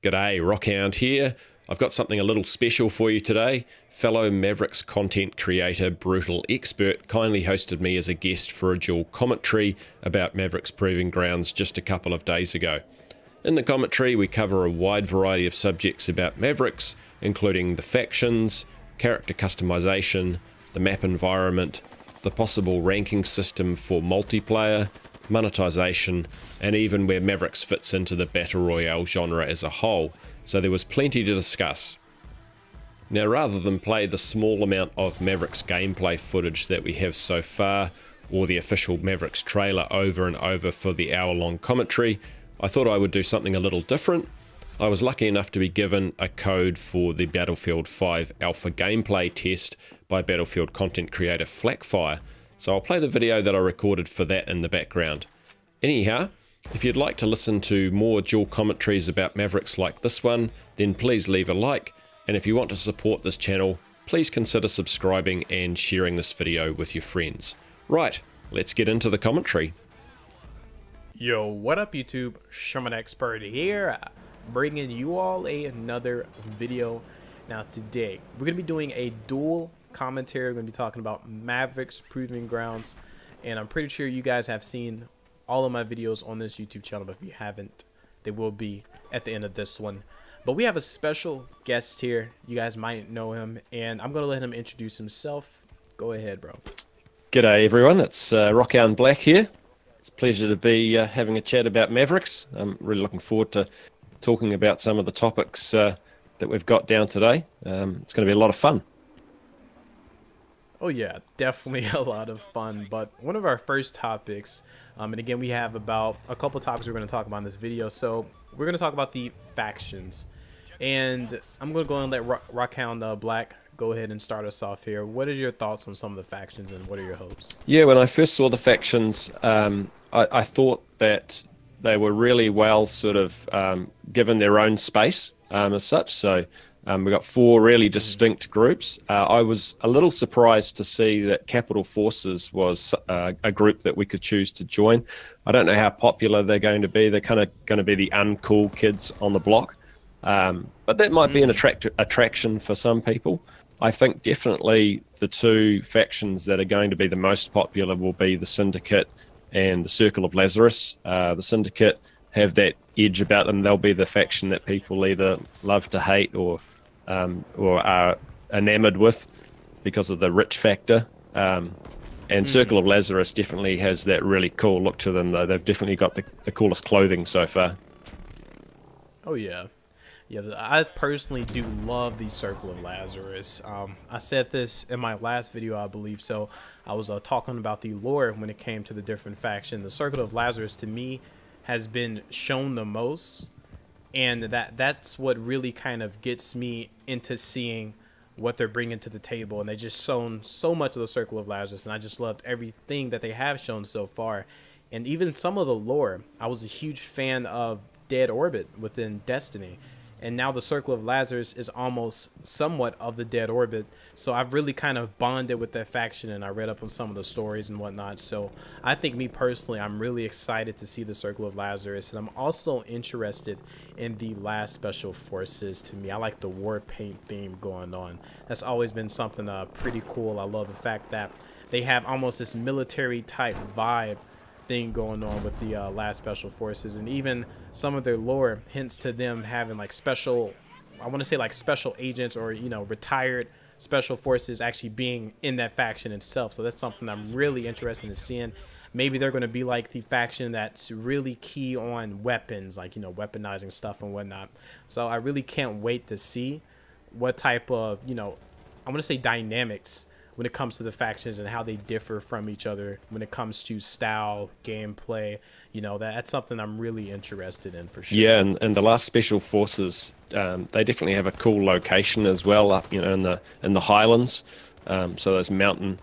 G'day, Rockhound here. I've got something a little special for you today. Fellow Mavericks content creator BrutalExp3rt kindly hosted me as a guest for a dual commentary about Mavericks Proving Grounds just a couple of days ago. In the commentary we cover a wide variety of subjects about Mavericks, including the factions, character customization, the map environment, the possible ranking system for multiplayer, monetization, and even where Mavericks fits into the Battle Royale genre as a whole, so there was plenty to discuss. Now, rather than play the small amount of Mavericks gameplay footage that we have so far, or the official Mavericks trailer over and over for the hour-long commentary, I thought I would do something a little different. I was lucky enough to be given a code for the Battlefield 5 alpha gameplay test by Battlefield content creator Flakfire, so I'll play the video that I recorded for that in the background. Anyhow, if you'd like to listen to more dual commentaries about Mavericks like this one, then please leave a like, and if you want to support this channel, please consider subscribing and sharing this video with your friends. Right, let's get into the commentary. Yo, what up YouTube? Monetisation here, bringing you all another video. Now today, we're going to be doing a dual commentary. We're going to be talking about Mavericks Proving Grounds, and I'm pretty sure you guys have seen all of my videos on this YouTube channel, but if you haven't, they will be at the end of this one. But we have a special guest here. You guys might know him, and I'm going to let him introduce himself. Go ahead, bro. G'day everyone, it's Rockhound Black here. It's a pleasure to be having a chat about Mavericks. I'm really looking forward to talking about some of the topics that we've got down today. It's going to be a lot of fun. Oh yeah, definitely a lot of fun. But one of our first topics, and again, we have about a couple topics we're going to talk about in this video. So we're going to talk about the factions, and I'm going to go and let Rockhound Black go ahead and start us off here. What are your thoughts on some of the factions, and what are your hopes? Yeah, when I first saw the factions, I thought that they were really well sort of given their own space as such. So we got four really distinct groups. I was a little surprised to see that Capital Forces was a group that we could choose to join. I don't know how popular they're going to be. They're kind of going to be the uncool kids on the block. But that might be an attraction for some people. I think definitely the two factions that are going to be the most popular will be the Syndicate and the Circle of Lazarus. The Syndicate have that edge about them. They'll be the faction that people either love to hate or are enamored with because of the rich factor. And Circle of Lazarus definitely has that really cool look to them, though. They've definitely got the coolest clothing so far. Oh yeah. Yeah, I personally do love the Circle of Lazarus. I said this in my last video, I believe. So I was talking about the lore when it came to the different factions. The Circle of Lazarus, to me, has been shown the most, and that's what really kind of gets me into seeing what they're bringing to the table. And they just shown so much of the Circle of Lazarus, and I just loved everything that they have shown so far. And even some of the lore, I was a huge fan of Dead Orbit within Destiny. And now the Circle of Lazarus is almost somewhat of the Dead Orbit. So I've really kind of bonded with that faction, and I read up on some of the stories and whatnot. So I think, me personally, I'm really excited to see the Circle of Lazarus. And I'm also interested in the last Special Forces. To me, I like the war paint theme going on. That's always been something pretty cool. I love the fact that they have almost this military type vibe thing going on with the last Special Forces, and even some of their lore hints to them having like special, I want to say like special agents, or retired Special Forces actually being in that faction itself. So that's something I'm really interested in seeing. Maybe they're going to be like the faction that's really key on weapons, like weaponizing stuff and whatnot. So I really can't wait to see what type of I want to say dynamics when it comes to the factions and how they differ from each other when it comes to style, gameplay. That's something I'm really interested in for sure. Yeah, and the last Special Forces, they definitely have a cool location as well, up in the Highlands. So there's the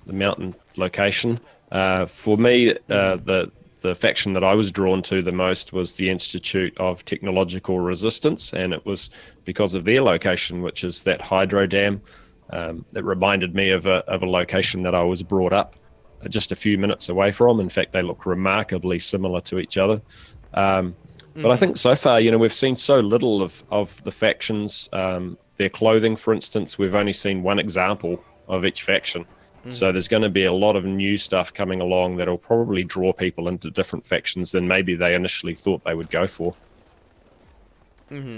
mountain location. For me, the faction that I was drawn to the most was the Institute of Technological Resistance, and it was because of their location, which is that hydro dam. It reminded me of a location that I was brought up just a few minutes away from. In fact, they look remarkably similar to each other. But I think so far, you know, we've seen so little of the factions, their clothing, for instance. We've only seen one example of each faction. So there's going to be a lot of new stuff coming along that'll probably draw people into different factions than maybe they initially thought they would go for.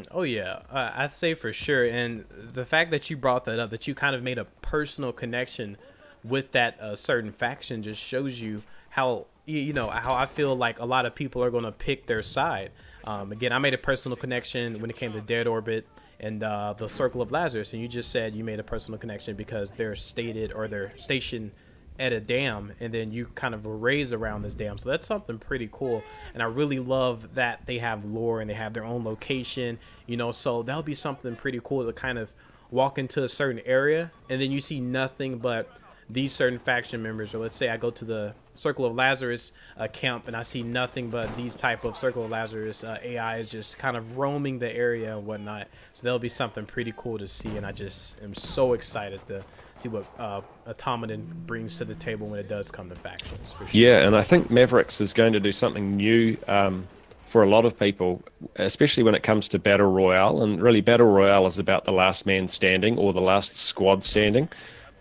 Oh yeah, I'd say for sure. And the fact that you brought that up, that you kind of made a personal connection with that certain faction, just shows you how you know how I feel like a lot of people are going to pick their side. Again, I made a personal connection when it came to Dead Orbit and the Circle of Lazarus, and you just said you made a personal connection because they're stationed at a dam, and then you kind of were raised around this dam. So that's something pretty cool, and I really love that they have lore and they have their own location, you know. So that'll be something pretty cool to kind of walk into a certain area and then you see nothing but these certain faction members. Or let's say I go to the Circle of Lazarus camp and I see nothing but these type of Circle of Lazarus AI is just kind of roaming the area and whatnot. So that'll be something pretty cool to see, and I just am so excited to see what Automaton brings to the table when it does come to factions, for sure. Yeah, and I think Mavericks is going to do something new for a lot of people, especially when it comes to Battle Royale. And really, Battle Royale is about the last man standing or the last squad standing.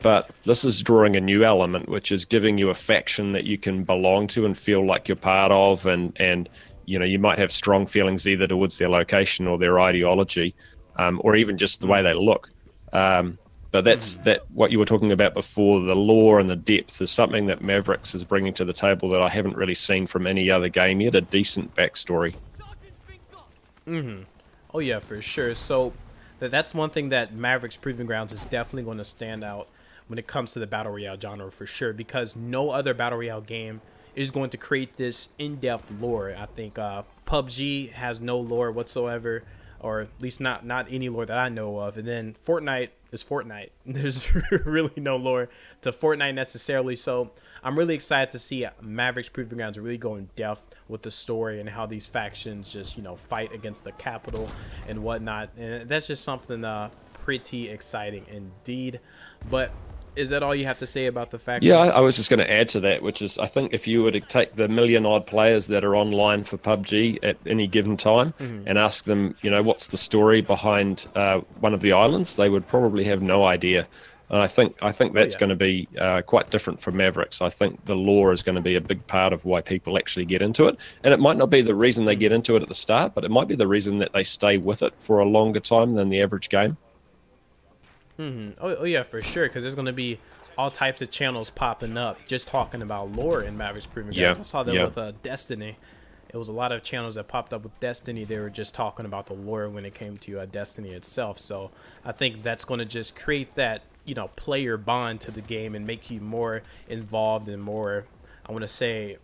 But this is drawing a new element, which is giving you a faction that you can belong to and feel like you're part of, and you know, you might have strong feelings either towards their location or their ideology, or even just the way they look. But that's what you were talking about before. The lore and the depth is something that Mavericks is bringing to the table that I haven't really seen from any other game yet. A decent backstory. Oh yeah, for sure. So that's one thing that Mavericks Proving Grounds is definitely going to stand out when it comes to the Battle Royale genre, for sure, because no other Battle Royale game is going to create this in-depth lore. I think PUBG has no lore whatsoever, or at least not any lore that I know of. And then Fortnite is Fortnite. There's really no lore to Fortnite necessarily. So I'm really excited to see Mavericks Proving Grounds really go in depth with the story and how these factions just, you know, fight against the capital and whatnot. And that's just something pretty exciting indeed. But is that all you have to say about the factions? Yeah, I was just going to add to that, which is I think if you were to take the million-odd players that are online for PUBG at any given time and ask them, you know, what's the story behind one of the islands, they would probably have no idea. And I think that's going to be quite different from Mavericks. I think the lore is going to be a big part of why people actually get into it. And it might not be the reason they get into it at the start, but it might be the reason that they stay with it for a longer time than the average game. Oh yeah, for sure, because there's going to be all types of channels popping up just talking about lore in Mavericks Proving Grounds. I saw that with Destiny. It was a lot of channels that popped up with Destiny. They were just talking about the lore when it came to Destiny itself. So I think that's going to just create that, you know, player bond to the game and make you more involved and more, I want to say,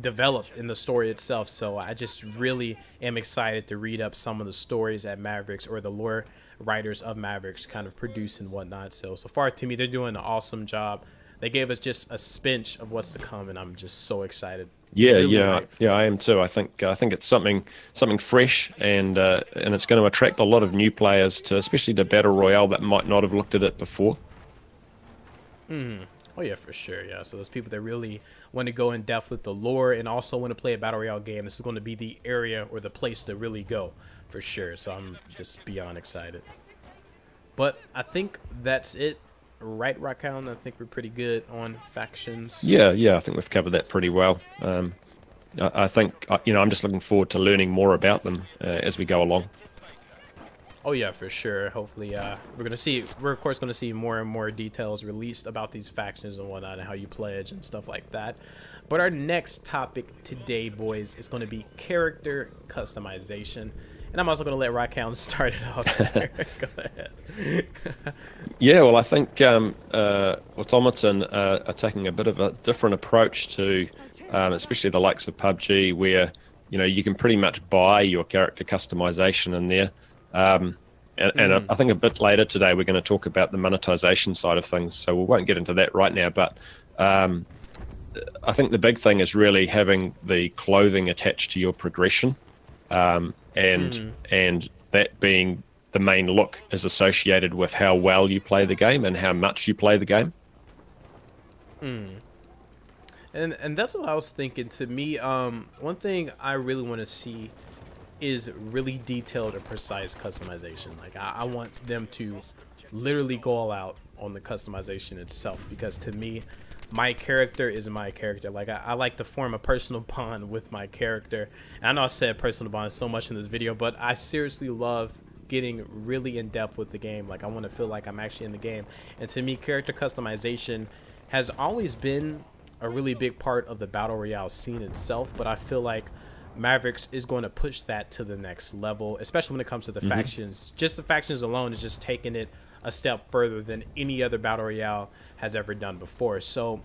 developed in the story itself. So I just really am excited to read up some of the stories that Mavericks, or the lore writers of Mavericks, kind of produce and whatnot. So far, to me, they're doing an awesome job. They gave us just a pinch of what's to come, and I'm just so excited. Yeah, really yeah, I am too. I think it's something fresh, and it's going to attract a lot of new players to, especially to Battle Royale, that might not have looked at it before. Oh yeah, for sure. Yeah, so those people that really want to go in depth with the lore and also want to play a Battle Royale game, this is going to be the area or the place to really go, for sure. So I'm just beyond excited. But I think that's it, right, Rakan? I think we're pretty good on factions. Yeah, I think we've covered that pretty well. I think, you know, I'm just looking forward to learning more about them as we go along. Oh yeah, for sure. Hopefully, we're of course going to see more and more details released about these factions and whatnot, and how you pledge and stuff like that. But our next topic today, boys, is going to be character customization. And I'm also going to let Rakan start it off there. Go ahead. Yeah, well, I think Automaton are taking a bit of a different approach to, especially the likes of PUBG, where, you know, you can pretty much buy your character customization in there. And I think a bit later today we're going to talk about the monetization side of things, so we won't get into that right now. But I think the big thing is really having the clothing attached to your progression. And that being the main look is associated with how well you play the game and how much you play the game. And And that's what I was thinking. To me, one thing I really want to see is really detailed and precise customization. Like I want them to literally go all out on the customization itself, because to me, my character is my character. Like I like to form a personal bond with my character. And I know I said personal bond so much in this video, but I seriously love getting really in depth with the game. Like I want to feel like I'm actually in the game. And to me, character customization has always been a really big part of the Battle Royale scene itself, but I feel like Mavericks is going to push that to the next level, especially when it comes to the factions. Just the factions alone is just taking it a step further than any other Battle Royale has ever done before. So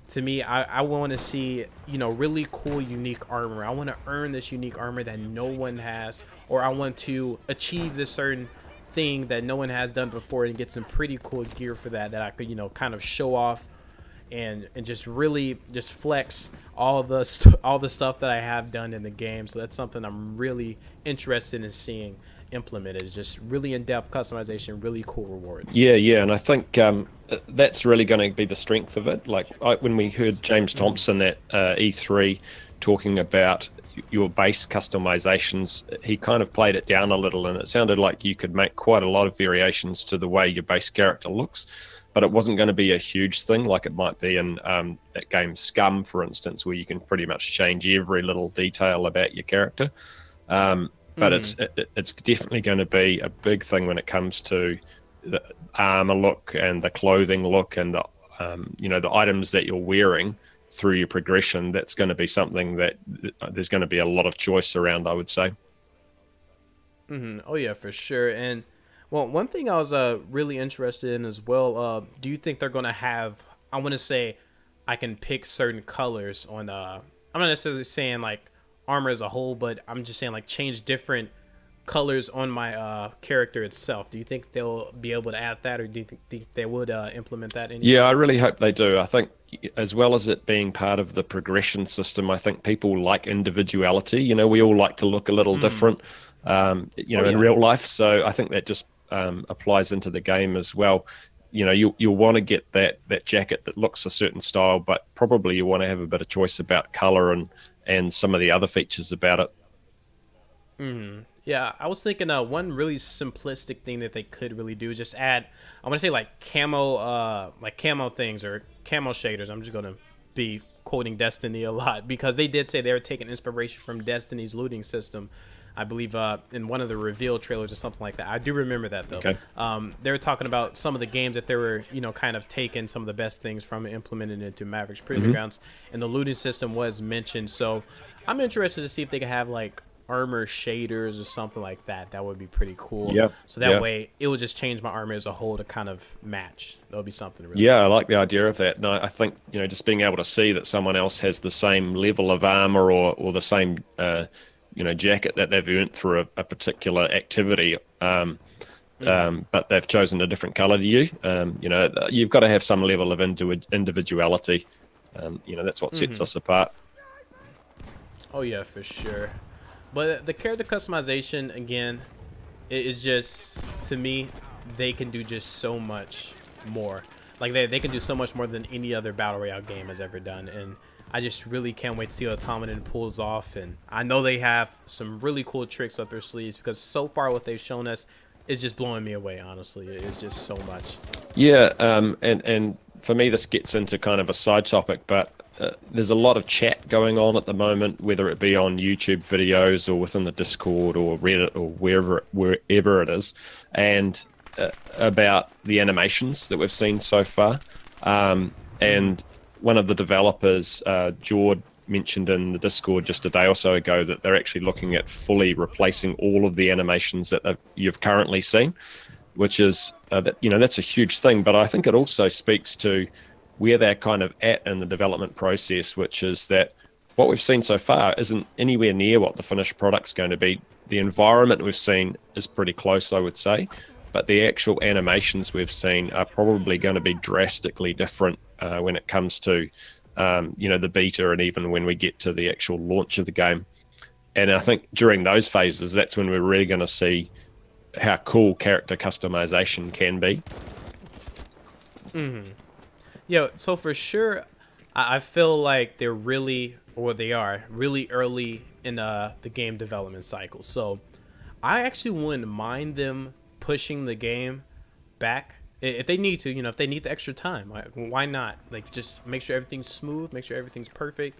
to me, I want to see, you know, really cool, unique armor. I want to earn this unique armor that no one has, or I want to achieve this certain thing that no one has done before and get some pretty cool gear for that I could, you know, kind of show off and just really just flex all the stuff that I have done in the game. So that's something I'm really interested in seeing implemented, is just really in-depth customization, really cool rewards. Yeah, and I think that's really going to be the strength of it. Like when we heard James Thompson at E3 talking about your base customizations, he kind of played it down a little, and it sounded like you could make quite a lot of variations to the way your base character looks, but it wasn't going to be a huge thing like it might be in that game Scum, for instance, where you can pretty much change every little detail about your character. But it's definitely going to be a big thing when it comes to the armor look and the clothing look and the you know, the items that you're wearing through your progression. That's going to be something that there's going to be a lot of choice around, I would say. Oh yeah, for sure. And well, one thing I was really interested in as well, do you think they're going to have, I want to say, I can pick certain colors on, I'm not necessarily saying like armor as a whole, but I'm just saying like change different colors on my character itself. Do you think they'll be able to add that, or do you think they would implement that? Yeah, I really hope they do. I think as well as it being part of the progression system, I think people like individuality. You know, we all like to look a little different, you know, in real life. So I think that just applies into the game as well. You know, you'll want to get that jacket that looks a certain style, but probably you want to have a bit of choice about color and some of the other features about it. Yeah, I was thinking one really simplistic thing that they could really do is just add, I want to say like camo things or camo shaders. I'm just going to be quoting Destiny a lot, because they did say they were taking inspiration from Destiny's looting system. I believe in one of the reveal trailers or something like that. I do remember that though. Okay. They were talking about some of the games that they were, you know, kind of taking some of the best things from and implemented into Mavericks Proving Grounds, and the looting system was mentioned. So I'm interested to see if they could have like armor shaders or something like that. That would be pretty cool. Yeah. So that way it would just change my armor as a whole to kind of match. That would be something really cool. I like the idea of that. And I think, you know, just being able to see that someone else has the same level of armor or the same you know, jacket that they've earned through a particular activity, but they've chosen a different color to you. You know, you've got to have some level of individuality. You know, that's what sets us apart. Oh yeah, for sure. But the character customization, again, is just, to me, they can do just so much more. Like they can do so much more than any other Battle Royale game has ever done. And I just really can't wait to see what Automaton pulls off. And I know they have some really cool tricks up their sleeves, because so far what they've shown us is just blowing me away, honestly. It's just so much. Yeah, and for me this gets into kind of a side topic, but there's a lot of chat going on at the moment, whether it be on YouTube videos or within the Discord or Reddit or wherever it is, and about the animations that we've seen so far. And one of the developers, Jord, mentioned in the Discord just a day or so ago that they're actually looking at fully replacing all of the animations that you've currently seen, which is, you know, that's a huge thing. But I think it also speaks to where they're kind of at in the development process, which is that what we've seen so far isn't anywhere near what the finished product's going to be. The environment we've seen is pretty close, I would say, but the actual animations we've seen are probably going to be drastically different when it comes to you know, the beta, and even when we get to the actual launch of the game. And I think during those phases, that's when we're really going to see how cool character customization can be. Yeah, so for sure, I feel like they're really, or they are really early in the game development cycle. So I actually wouldn't mind them pushing the game back if they need to. You know, if they need the extra time, like, why not? Like, just make sure everything's smooth, make sure everything's perfect,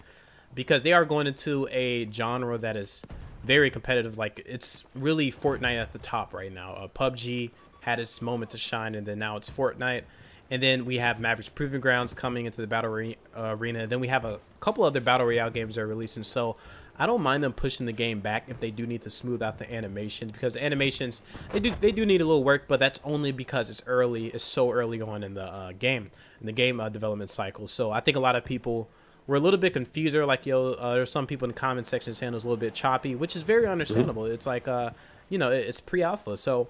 because they are going into a genre that is very competitive. Like, it's really Fortnite at the top right now. PUBG had its moment to shine, and then now it's Fortnite. And then we have Mavericks Proving Grounds coming into the Battle Arena. And then we have a couple other Battle Royale games that are releasing. So I don't mind them pushing the game back if they do need to smooth out the animations, because the animations, they do need a little work, but that's only because it's early. It's so early on in the game development cycle. So I think a lot of people were a little bit confused. They're like, yo, there's some people in the comment section saying it was a little bit choppy, which is very understandable. It's like, you know, it's pre-alpha. So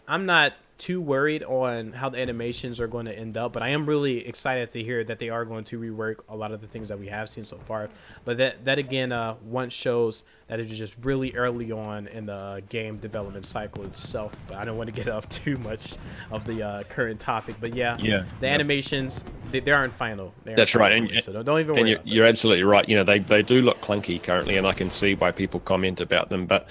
I'm not too worried on how the animations are going to end up, but I am really excited to hear that they are going to rework a lot of the things that we have seen so far. But that again, once shows that it's just really early on in the game development cycle itself. But I don't want to get off too much of the current topic. But yeah, the animations, they aren't final. That's right, and so don't even worry. And you're absolutely right. You know, they do look clunky currently, and I can see why people comment about them, but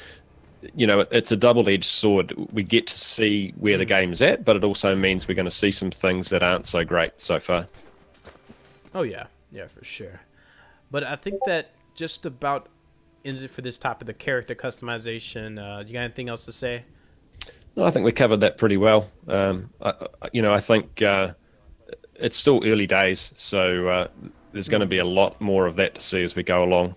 you know, it's a double-edged sword. We get to see where the game's at, but it also means we're going to see some things that aren't so great so far. Oh yeah, for sure. But I think that just about ends it for this topic, the character customization. You got anything else to say? No, I think we covered that pretty well. I think it's still early days, so there's going to be a lot more of that to see as we go along.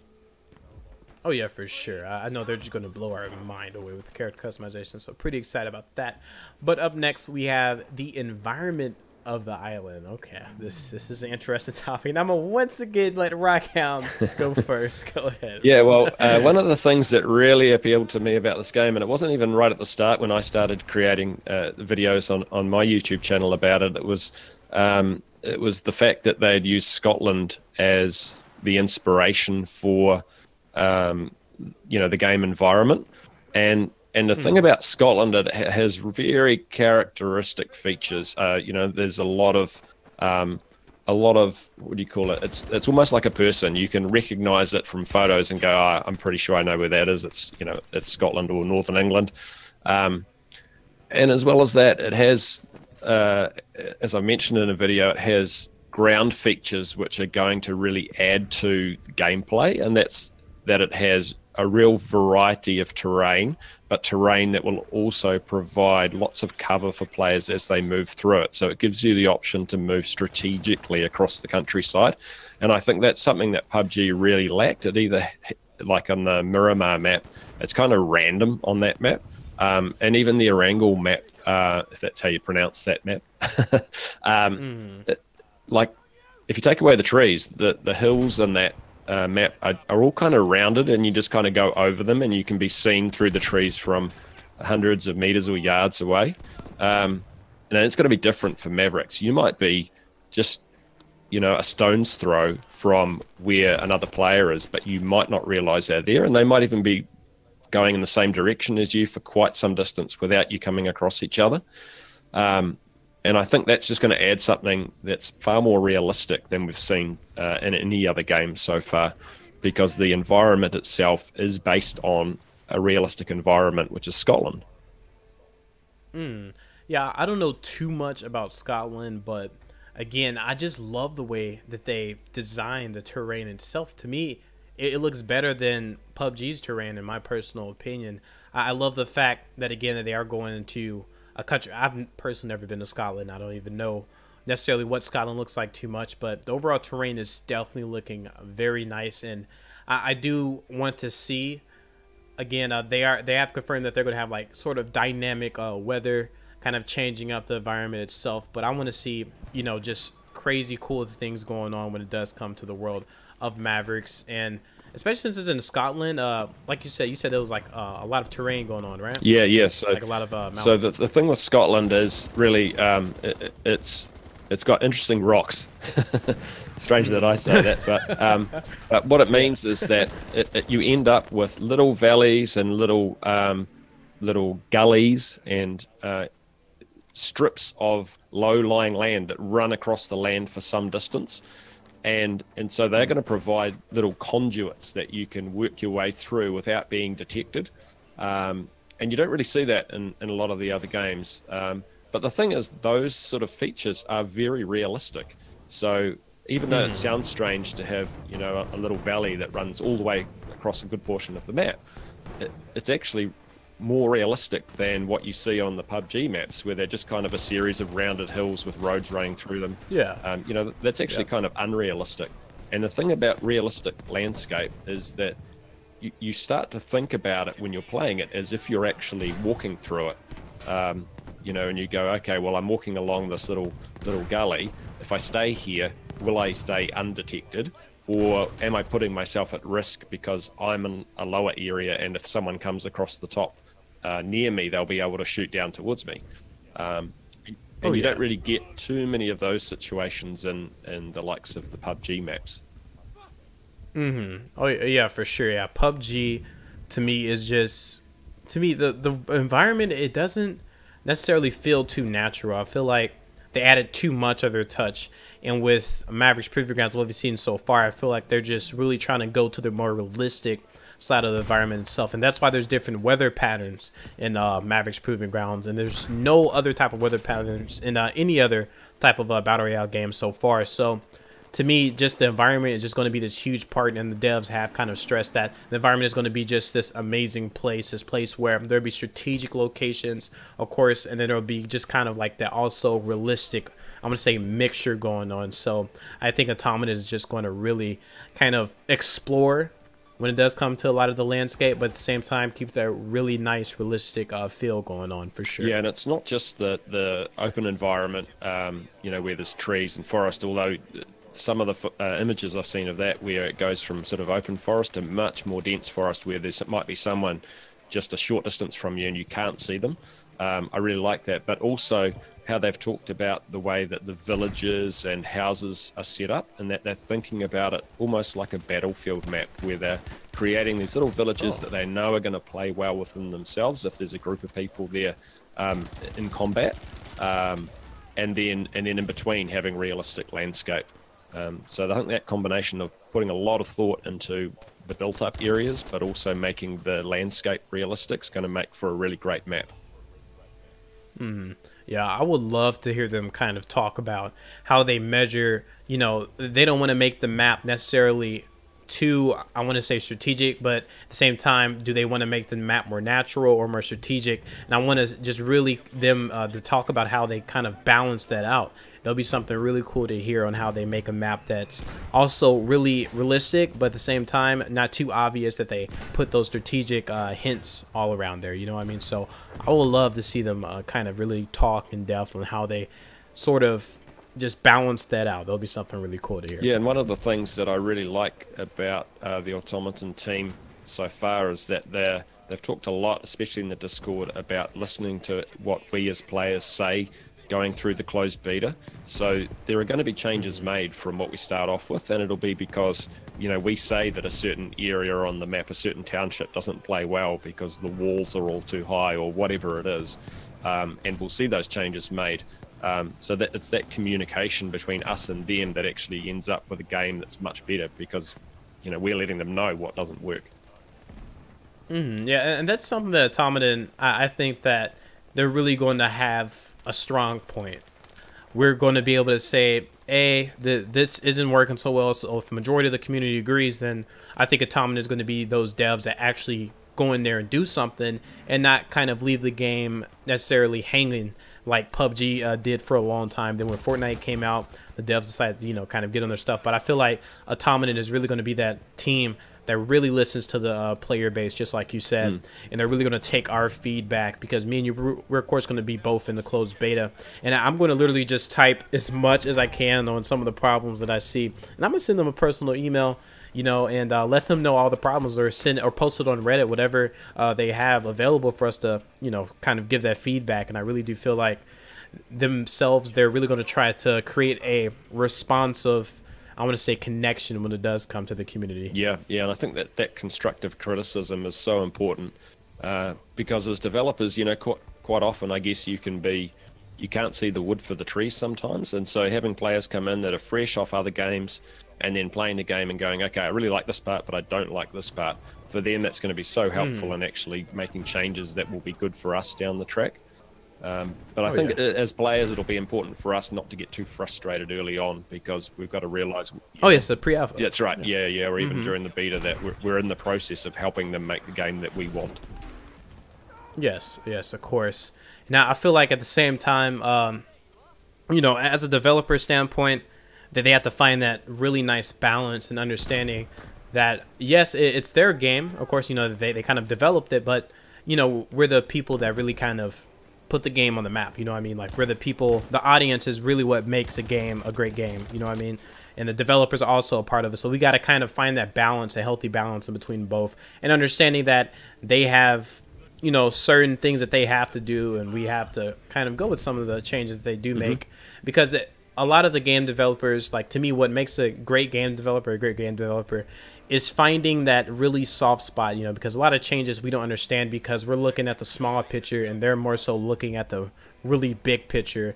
Oh yeah, for sure. I know they're just going to blow our mind away with character customization, so pretty excited about that. But up next, we have the environment of the island. Okay, this is an interesting topic, and I'm going to once again let Rockhound go first. Go ahead. Yeah, well, one of the things that really appealed to me about this game, and it wasn't even right at the start when I started creating videos on my YouTube channel about it, it was the fact that they had used Scotland as the inspiration for the game environment, and the thing about Scotland, it has very characteristic features. There's a lot of what do you call it? It's almost like a person. You can recognize it from photos and go, I'm pretty sure I know where that is. It's Scotland or Northern England, and as well as that, it has, as I mentioned in a video, it has ground features which are going to really add to gameplay, and that's that it has a real variety of terrain, but terrain that will also provide lots of cover for players as they move through it. So it gives you the option to move strategically across the countryside. And I think that's something that PUBG really lacked. It either, like on the Miramar map, it's kind of random on that map. And even the Erangel map, if that's how you pronounce that map, like if you take away the trees, the hills and that map are all kind of rounded, and you just kind of go over them, and you can be seen through the trees from hundreds of meters or yards away. And it's going to be different for Mavericks. You might be just, a stone's throw from where another player is, but you might not realize they're there, and they might even be going in the same direction as you for quite some distance without you coming across each other. And I think that's just going to add something that's far more realistic than we've seen in any other game so far, because the environment itself is based on a realistic environment, which is Scotland. Yeah, I don't know too much about Scotland, but again, I just love the way that they designed the terrain itself. To me, it looks better than PUBG's terrain, in my personal opinion. I love the fact that, again, that they are going into a country. I've personally never been to Scotland. I don't even know necessarily what Scotland looks like too much, but the overall terrain is definitely looking very nice. And I do want to see, again, they have confirmed that they're going to have like sort of dynamic weather, kind of changing up the environment itself. But I want to see, just crazy cool things going on when it does come to the world of Mavericks. And especially since it's in Scotland, like you said there was like a lot of terrain going on, right? Yeah. So like a lot of mountains. So the thing with Scotland is really it's got interesting rocks. Strange that I say that, but what it means is that you end up with little valleys and little gullies and strips of low-lying land that run across the land for some distance. And so they're going to provide little conduits that you can work your way through without being detected. And you don't really see that in a lot of the other games. But the thing is, those sort of features are very realistic. So even though it sounds strange to have, you know, a little valley that runs all the way across a good portion of the map, it's actually more realistic than what you see on the PUBG maps, where they're just kind of a series of rounded hills with roads running through them. Yeah. You know, that's actually kind of unrealistic. And the thing about realistic landscape is that you start to think about it when you're playing it as if you're actually walking through it. You know, and you go, okay, well, I'm walking along this little gully. If I stay here, will I stay undetected? Or am I putting myself at risk because I'm in a lower area, and if someone comes across the top near me, they'll be able to shoot down towards me? And you don't really get too many of those situations in the likes of the PUBG maps. Oh yeah, for sure. Yeah, PUBG to me is just, to me, the environment, it doesn't necessarily feel too natural. I feel like they added too much of their touch. And with Mavericks Proving Grounds, what we've seen so far, I feel like they're just really trying to go to the more realistic side of the environment itself. And that's why there's different weather patterns in Mavericks Proving Grounds. And there's no other type of weather patterns in any other type of Battle Royale game so far. So to me, just the environment is just going to be this huge part, and the devs have kind of stressed that the environment is going to be just this amazing place, this place where there'll be strategic locations, of course, and then there'll be just kind of like that also realistic, I'm going to say, mixture going on. So I think Automaton is just going to really kind of explore when it does come to a lot of the landscape, but at the same time keep that really nice realistic feel going on, for sure. Yeah, and it's not just the open environment, you know, where there's trees and forest, although some of the images I've seen of that, where it goes from sort of open forest to much more dense forest, where there might be someone just a short distance from you and you can't see them. I really like that, but also how they've talked about the way that the villages and houses are set up, and that they're thinking about it almost like a battlefield map, where they're creating these little villages that they know are going to play well within themselves if there's a group of people there in combat, and then in between having realistic landscape. So I think that combination of putting a lot of thought into the built-up areas, but also making the landscape realistic, is going to make for a really great map. Yeah, I would love to hear them kind of talk about how they measure, you know, they don't want to make the map necessarily too, I want to say, strategic, but at the same time, do they want to make the map more natural or more strategic? And I want to just really them to talk about how they kind of balance that out. There'll be something really cool to hear on how they make a map that's also really realistic, but at the same time not too obvious that they put those strategic hints all around there, you know what I mean? So I would love to see them kind of really talk in depth on how they sort of just balance that out. There'll be something really cool to hear. Yeah, and one of the things that I really like about the Automaton team so far is that they've talked a lot, especially in the Discord, about listening to what we as players say going through the closed beta. So there are going to be changes made from what we start off with, and it'll be because, you know, we say that a certain area on the map, a certain township doesn't play well because the walls are all too high or whatever it is, and we'll see those changes made. So that it's that communication between us and them that actually ends up with a game that's much better, because, you know, we're letting them know what doesn't work. Yeah, and that's something that Automaton, I think that they're really going to have a strong point. We're going to be able to say, this isn't working so well, so if the majority of the community agrees, then I think Automaton is going to be those devs that actually go in there and do something and not kind of leave the game necessarily hanging like PUBG did for a long time. Then when Fortnite came out, the devs decided to, you know, kind of get on their stuff. But I feel like Automaton is really going to be that team that really listens to the player base, just like you said, and they're really going to take our feedback, because me and you, we're of course going to be both in the closed beta, and I'm going to literally just type as much as I can on some of the problems that I see, and I'm going to send them a personal email, you know, and let them know all the problems, or send or post it on Reddit, whatever they have available for us to, you know, kind of give that feedback. And I really do feel like themselves, they're really going to try to create a responsive, I want to say, connection when it does come to the community. Yeah, and I think that constructive criticism is so important, because as developers, you know, quite often I guess you can be you can't see the wood for the trees sometimes. And so having players come in that are fresh off other games and then playing the game and going, okay, I really like this part, but I don't like this part. For them, that's going to be so helpful in actually making changes that will be good for us down the track. But I think as players, it'll be important for us not to get too frustrated early on, because we've got to realize. Yes, the pre-alpha. That's right. Yeah. Or even during the beta, that we're in the process of helping them make the game that we want. Yes, of course. Now, I feel like at the same time, you know, as a developer standpoint, that they have to find that really nice balance and understanding that, yes, it's their game. Of course, you know, they kind of developed it, but, you know, we're the people that really kind of put the game on the map. You know what I mean? Like, we're the people, the audience is really what makes a game a great game. You know what I mean? And the developers are also a part of it. So we got to kind of find that balance, a healthy balance in between both, and understanding that they have, you know, certain things that they have to do, and we have to kind of go with some of the changes that they do make, because a lot of the game developers, like, to me, what makes a great game developer is finding that really soft spot, you know, because a lot of changes we don't understand because we're looking at the smaller picture and they're more so looking at the really big picture.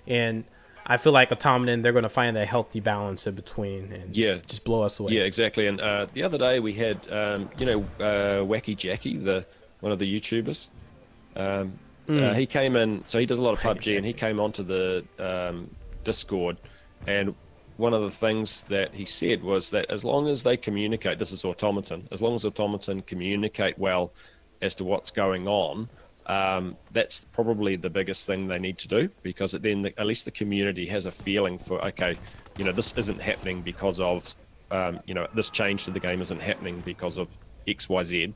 And I feel like Automaton, they're going to find that healthy balance in between and just blow us away. Yeah, exactly. And the other day we had, you know, Wacky Jackie, one of the YouTubers. He came in, so he does a lot of PUBG, and he came onto the Discord, and one of the things that he said was that as long as they communicate, this is Automaton, as long as Automaton communicate well as to what's going on, that's probably the biggest thing they need to do, because then at least the community has a feeling for, okay, you know, this isn't happening because of, you know, this change to the game isn't happening because of X, Y, Z.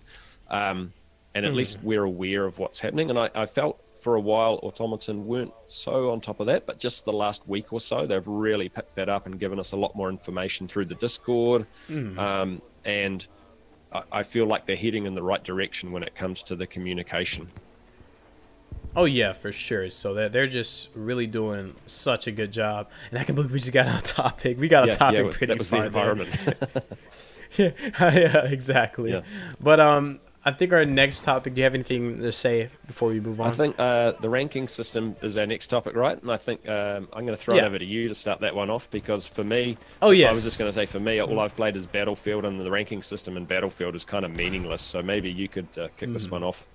And at least we're aware of what's happening. And I felt for a while Automaton weren't so on top of that, but just the last week or so, they've really picked that up and given us a lot more information through the Discord. And I feel like they're heading in the right direction when it comes to the communication. Oh, yeah, for sure. So they're just really doing such a good job. And I can believe we just got on topic. We got a topic pretty far. That was the environment. Yeah, exactly. Yeah. But I think our next topic, do you have anything to say before we move on? I think the ranking system is our next topic, right? And I think I'm going to throw it over to you to start that one off, because for me, I was just going to say, for me, all I've played is Battlefield, and the ranking system in Battlefield is kind of meaningless. So maybe you could kick this one off.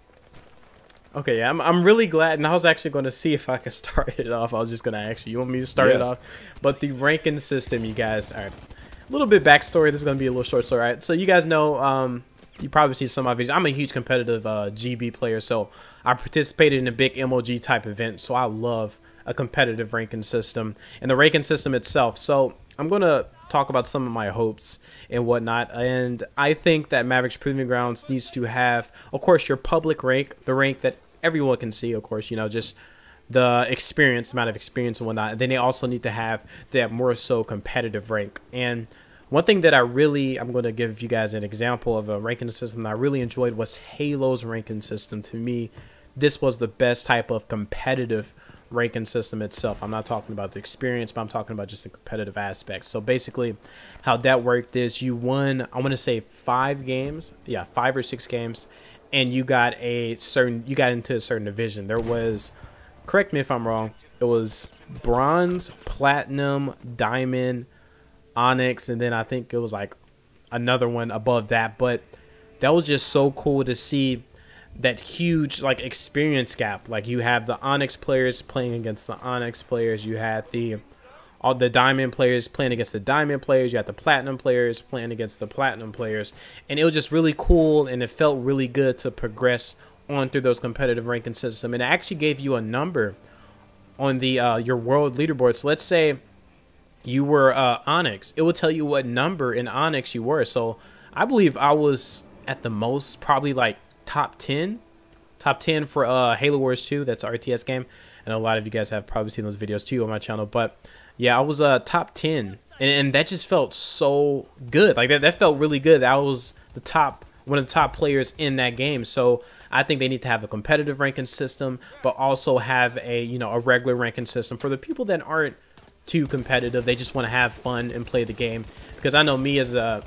Okay, yeah, I'm really glad, and I was actually going to see if I could start it off. I was just going to ask you want me to start it off? But the ranking system, you guys, all right, a little bit backstory. This is going to be a little short story, all right? So you guys know, you probably see some of my videos. I'm a huge competitive GB player, so I participated in a big MOG type event, so I love a competitive ranking system and the ranking system itself. So I'm going to talk about some of my hopes and whatnot, and I think that Mavericks Proving Grounds needs to have, of course, your public rank, the rank that everyone can see, of course, you know, just the experience, amount of experience and whatnot. And then they also need to have that more so competitive rank. And one thing that I'm going to give you guys an example of a ranking system that I really enjoyed was Halo's ranking system. To me, this was the best type of competitive ranking system itself. I'm not talking about the experience, but I'm talking about just the competitive aspects. So basically how that worked is you won, I want to say 5 games. Yeah, 5 or 6 games. And you got into a certain division. There was, correct me if I'm wrong, it was bronze, platinum, diamond, onyx, and then I think it was like another one above that. But that was just so cool to see that huge like experience gap. Like you have the onyx players playing against the onyx players, you had all the diamond players playing against the diamond players, you had the platinum players playing against the platinum players, and it was just really cool, and it felt really good to progress on through those competitive ranking system. And it actually gave you a number on the your world leaderboard. So let's say you were Onyx, it will tell you what number in Onyx you were. So I believe I was at the most probably like top 10 for Halo Wars 2. That's an RTS game, and a lot of you guys have probably seen those videos too on my channel. But yeah, I was top 10, and that just felt so good. Like that felt really good. That was one of the top players in that game. So I think they need to have a competitive ranking system, but also have a regular ranking system for the people that aren't too competitive. They just want to have fun and play the game. Because I know me as a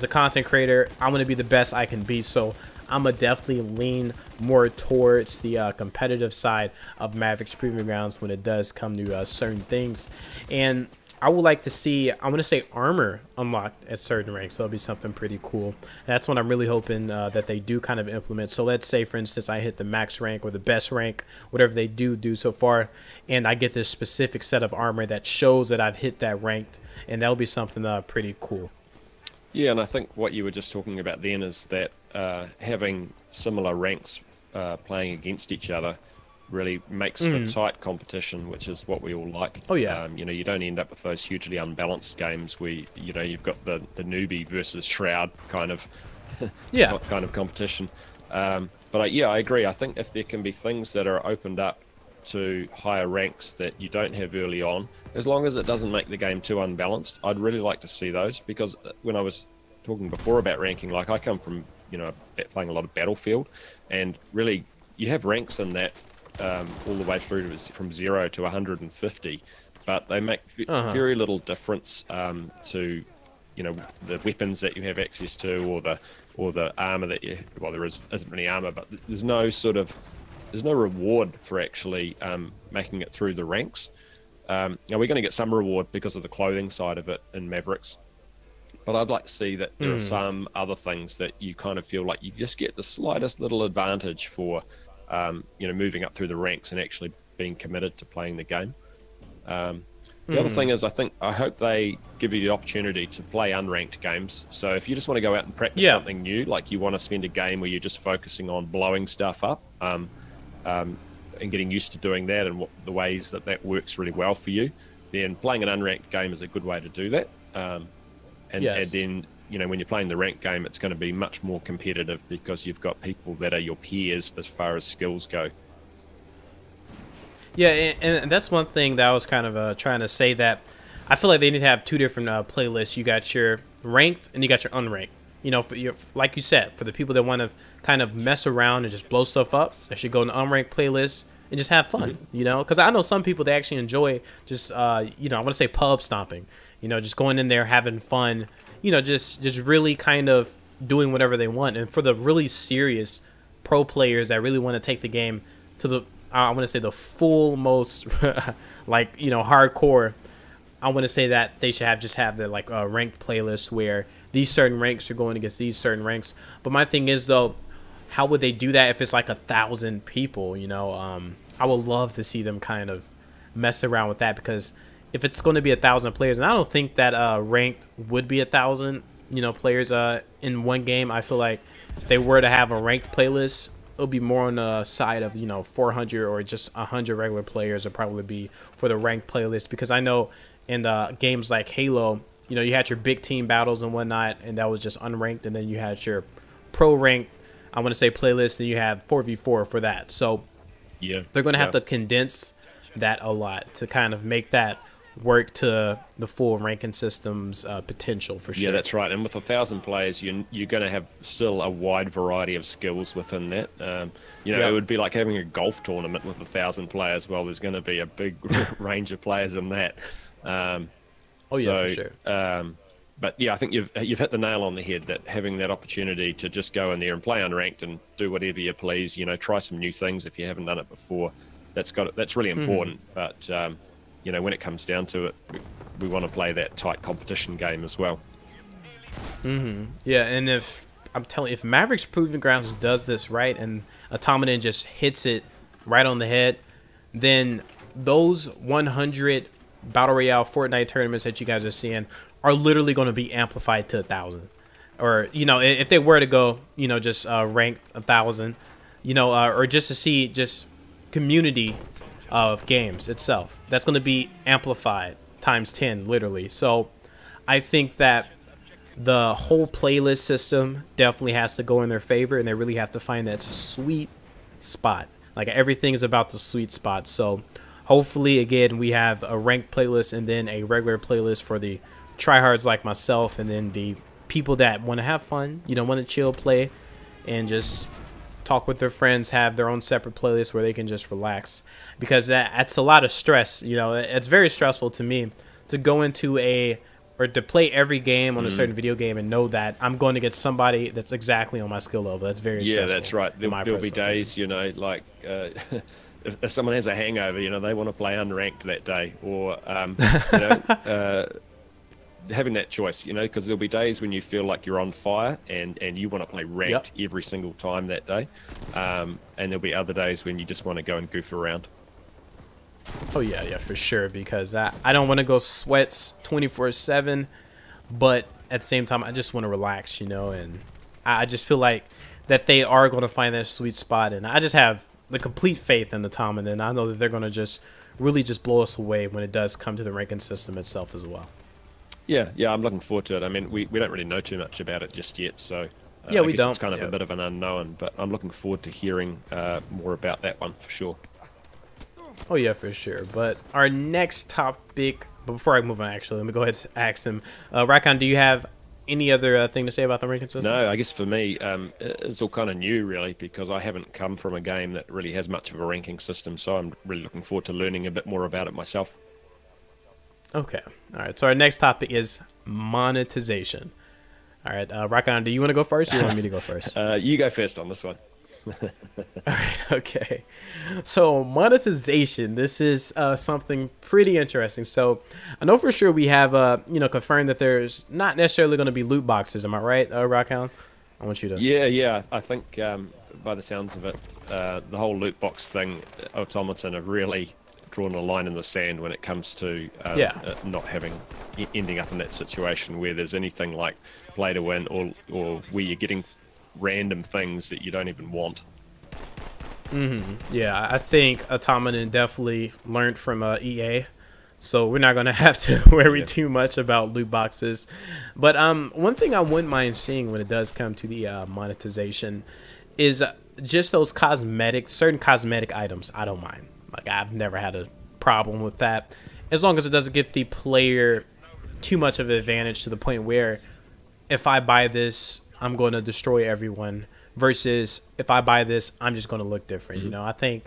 content creator, I want to be the best I can be. So I'm going to definitely lean more towards the competitive side of Mavericks Proving Grounds when it does come to certain things. And I would like to see, I want to say, armor unlocked at certain ranks. That'll be something pretty cool. That's what I'm really hoping that they do kind of implement. So let's say, for instance, I hit the max rank or the best rank, whatever they do so far, and I get this specific set of armor that shows that I've hit that ranked, and that'll be something pretty cool. Yeah, and I think what you were just talking about then is that having similar ranks playing against each other really makes for tight competition, which is what we all like. Oh yeah. You know, you don't end up with those hugely unbalanced games where, you know, you've got the newbie versus Shroud kind of kind of competition. But yeah, I agree. I think if there can be things that are opened up to higher ranks that you don't have early on, as long as it doesn't make the game too unbalanced, I'd really like to see those. Because when I was talking before about ranking, like I come from, you know, playing a lot of Battlefield, and really you have ranks in that all the way through to from 0 to 150, but they make very little difference to, you know, the weapons that you have access to, or the armor that you, well, there isn't any armor, but there's no reward for actually making it through the ranks. Now we're going to get some reward because of the clothing side of it in Mavericks, but I'd like to see that there are some other things that you kind of feel like you just get the slightest little advantage for, you know, moving up through the ranks and actually being committed to playing the game. The other thing is, I hope they give you the opportunity to play unranked games. So if you just want to go out and practice something new, like you want to spend a game where you're just focusing on blowing stuff up, and getting used to doing that, and the ways that works really well for you, then playing an unranked game is a good way to do that. And then, you know, when you're playing the ranked game, it's going to be much more competitive because you've got people that are your peers as far as skills go. Yeah, and that's one thing that I was kind of trying to say, that I feel like they need to have two different playlists. You got your ranked and you got your unranked. You know, like you said, for the people that want to kind of mess around and just blow stuff up, they should go in the unranked playlist and just have fun, you know? Because I know some people, they actually enjoy just, you know, I want to say pub stomping. You know, just going in there, having fun, you know, just really kind of doing whatever they want. And for the really serious pro players that really want to take the game to the, I want to say the full most, like, you know, hardcore, I want to say that they should just have the, like, ranked playlist where these certain ranks are going against these certain ranks. But my thing is, though, how would they do that if it's like 1,000 people, you know? I would love to see them kind of mess around with that, because if it's going to be 1,000 players, and I don't think that ranked would be 1,000, you know, players in one game. I feel like if they were to have a ranked playlist, it'll be more on the side of, you know, 400 or just 100 regular players would probably be for the ranked playlist. Because I know in games like Halo, you know, you had your big team battles and whatnot, and that was just unranked, and then you had your pro ranked, I want to say, playlist, and you have 4v4 for that. So yeah, they're going to have to condense that a lot to kind of make that work to the full ranking system's potential, for sure. Yeah, that's right. And with 1,000 players, you're going to have still a wide variety of skills within that. You know, it would be like having a golf tournament with 1,000 players. Well, there's going to be a big range of players in that. Oh yeah, for sure. But yeah, I think you've hit the nail on the head, that having that opportunity to just go in there and play unranked and do whatever you please, you know, try some new things if you haven't done it before. That's really important. But you know, when it comes down to it, we want to play that tight competition game as well. Yeah, and if Mavericks Proving Grounds does this right, and Automaton just hits it right on the head, then those 100 Battle Royale Fortnite tournaments that you guys are seeing are literally going to be amplified to 1,000. Or, you know, if they were to go, you know, just ranked 1,000, you know, or just to see just community of games itself, that's going to be amplified times 10, literally. So I think that the whole playlist system definitely has to go in their favor, and they really have to find that sweet spot. Like, everything is about the sweet spot. So hopefully, again, we have a ranked playlist and then a regular playlist for the tryhards like myself, and then the people that want to have fun, you know, want to chill, play, and just talk with their friends, have their own separate playlist where they can just relax. Because that's a lot of stress, you know. It's very stressful to me to go into a or to play every game on a certain video game and know that I'm going to get somebody that's exactly on my skill level. That's very stressful. Yeah, that's right. There'll be days, you know, like if someone has a hangover, you know, they want to play unranked that day, or you know, having that choice, you know, because there'll be days when you feel like you're on fire and you want to play ranked every single time that day, and there'll be other days when you just want to go and goof around. Oh yeah, for sure, because I don't want to go sweats 24/7, but at the same time I just want to relax, you know, and I just feel like that they are going to find that sweet spot, and I just have the complete faith in the Automaton, and I know that they're going to just really just blow us away when it does come to the ranking system itself as well. Yeah, I'm looking forward to it. I mean, we don't really know too much about it just yet, so yeah, I guess don't. It's kind of a bit of an unknown, but I'm looking forward to hearing more about that one for sure. Oh yeah, for sure. But our next topic, but before I move on, actually, let me go ahead and ask him. Raikon, do you have any other thing to say about the ranking system? No, I guess for me, it's all kind of new, really, because I haven't come from a game that really has much of a ranking system, so I'm really looking forward to learning a bit more about it myself. Okay. All right. So our next topic is monetization. All right. Raikon, do you want to go first, or do you want me to go first? You go first on this one. All right. Okay. So monetization. This is something pretty interesting. So I know for sure we have confirmed that there's not necessarily going to be loot boxes. Am I right, Raikon? I want you to. Yeah. I think by the sounds of it, the whole loot box thing, Automaton have really drawn a line in the sand when it comes to not ending up in that situation where there's anything like play to win or where you're getting random things that you don't even want. Yeah, I think Automaton definitely learned from EA, so we're not going to have to worry too much about loot boxes. But one thing I wouldn't mind seeing when it does come to the monetization is just those certain cosmetic items. I don't mind. Like, I've never had a problem with that, as long as it doesn't give the player too much of an advantage to the point where if I buy this, I'm going to destroy everyone, versus if I buy this, I'm just going to look different. You know, I think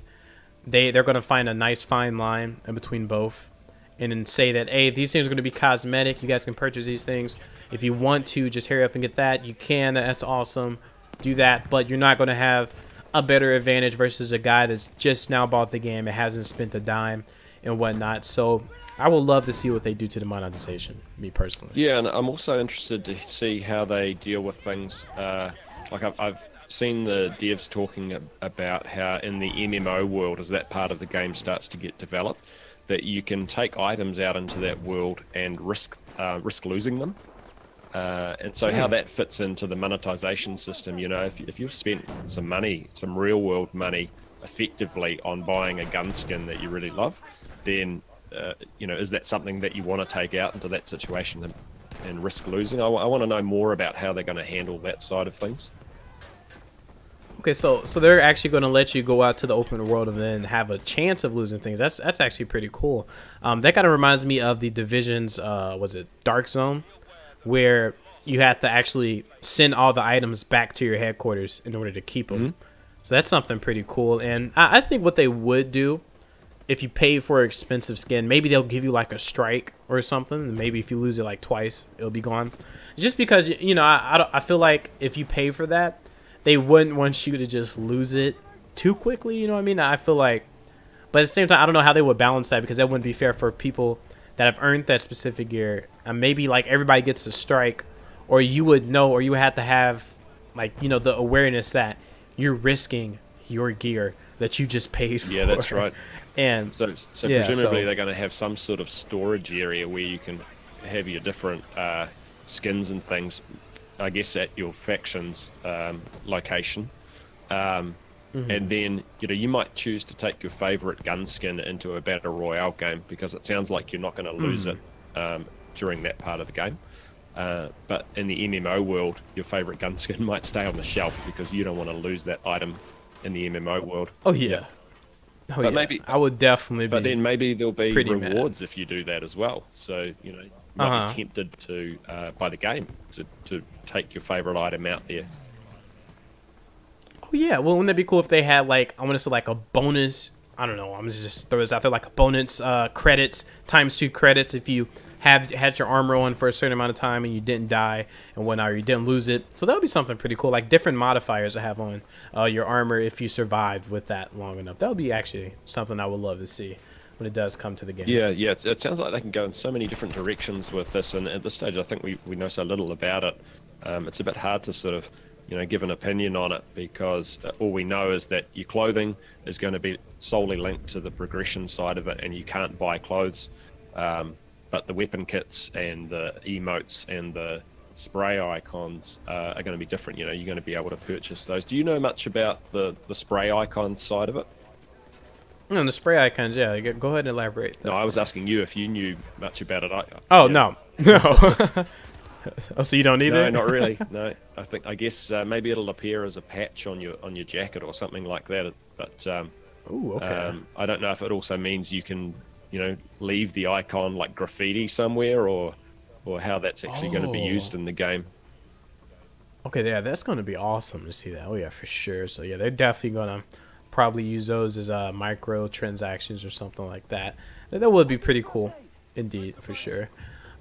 they're going to find a nice fine line in between both, and then say that, hey, these things are going to be cosmetic. You guys can purchase these things. If you want to just hurry up and get that, you can. That's awesome. Do that, but you're not going to have a better advantage versus a guy that's just now bought the game and hasn't spent a dime and whatnot. So I would love to see what they do to the monetization, me personally. Yeah, and I'm also interested to see how they deal with things. Like I've seen the devs talking about how in the MMO world, as that part of the game starts to get developed, that you can take items out into that world and risk losing them. And so how that fits into the monetization system, you know, if you've spent some money, some real world money, effectively on buying a gun skin that you really love, then, you know, is that something that you want to take out into that situation and risk losing? I want to know more about how they're going to handle that side of things. Okay, so they're actually going to let you go out to the open world and then have a chance of losing things. That's actually pretty cool. That kind of reminds me of the Division's, was it Dark Zone, where you have to actually send all the items back to your headquarters in order to keep them. So that's something pretty cool. And I think what they would do, if you pay for an expensive skin, maybe they'll give you like a strike or something. And maybe if you lose it like twice, it'll be gone. Just because, you know, I feel like if you pay for that, they wouldn't want you to just lose it too quickly. You know what I mean? I feel like, but at the same time, I don't know how they would balance that, because that wouldn't be fair for people that have earned that specific gear. And maybe like everybody gets a strike, or you would know, or you would have to have like, you know, the awareness that you're risking your gear that you just paid for. Yeah, that's right. And so presumably they're going to have some sort of storage area where you can have your different skins and things, I guess, at your faction's location. And then, you know, you might choose to take your favorite gun skin into a Battle Royale game, because it sounds like you're not going to lose it during that part of the game. But in the MMO world, your favorite gun skin might stay on the shelf because you don't want to lose that item in the MMO world. Oh, yeah. Oh, but yeah. maybe I would definitely be. But then maybe there'll be rewards mad if you do that as well. So, you know, you might be tempted to, by the game, to take your favorite item out there. Oh, yeah. Well, wouldn't that be cool if they had, like, I want to say, like, a bonus? I don't know. I'm just throw this out there, like a bonus credits, ×2 credits if you had your armor on for a certain amount of time and you didn't die and whatnot, or you didn't lose it. So that would be something pretty cool, like different modifiers to have on your armor if you survived with that long enough. That would be actually something I would love to see when it does come to the game. Yeah, yeah. It sounds like they can go in so many different directions with this, and at this stage, I think we know so little about it. It's a bit hard to sort of, give an opinion on it, because all we know is that your clothing is going to be solely linked to the progression side of it, and you can't buy clothes. But the weapon kits and the emotes and the spray icons are going to be different. You're going to be able to purchase those. Do you know much about the spray icon side of it? No, the spray icons, yeah. Go ahead and elaborate. No, I was asking you if you knew much about it. No. Oh, so you don't need it? No, not really. No, I guess maybe it'll appear as a patch on your jacket or something like that. But ooh, okay. I don't know if it also means you can, leave the icon like graffiti somewhere, or how that's actually going to be used in the game. Okay, yeah, that's going to be awesome to see that. Oh yeah, for sure. So yeah, they're definitely going to probably use those as micro transactions or something like that. That would be pretty cool, indeed, for sure.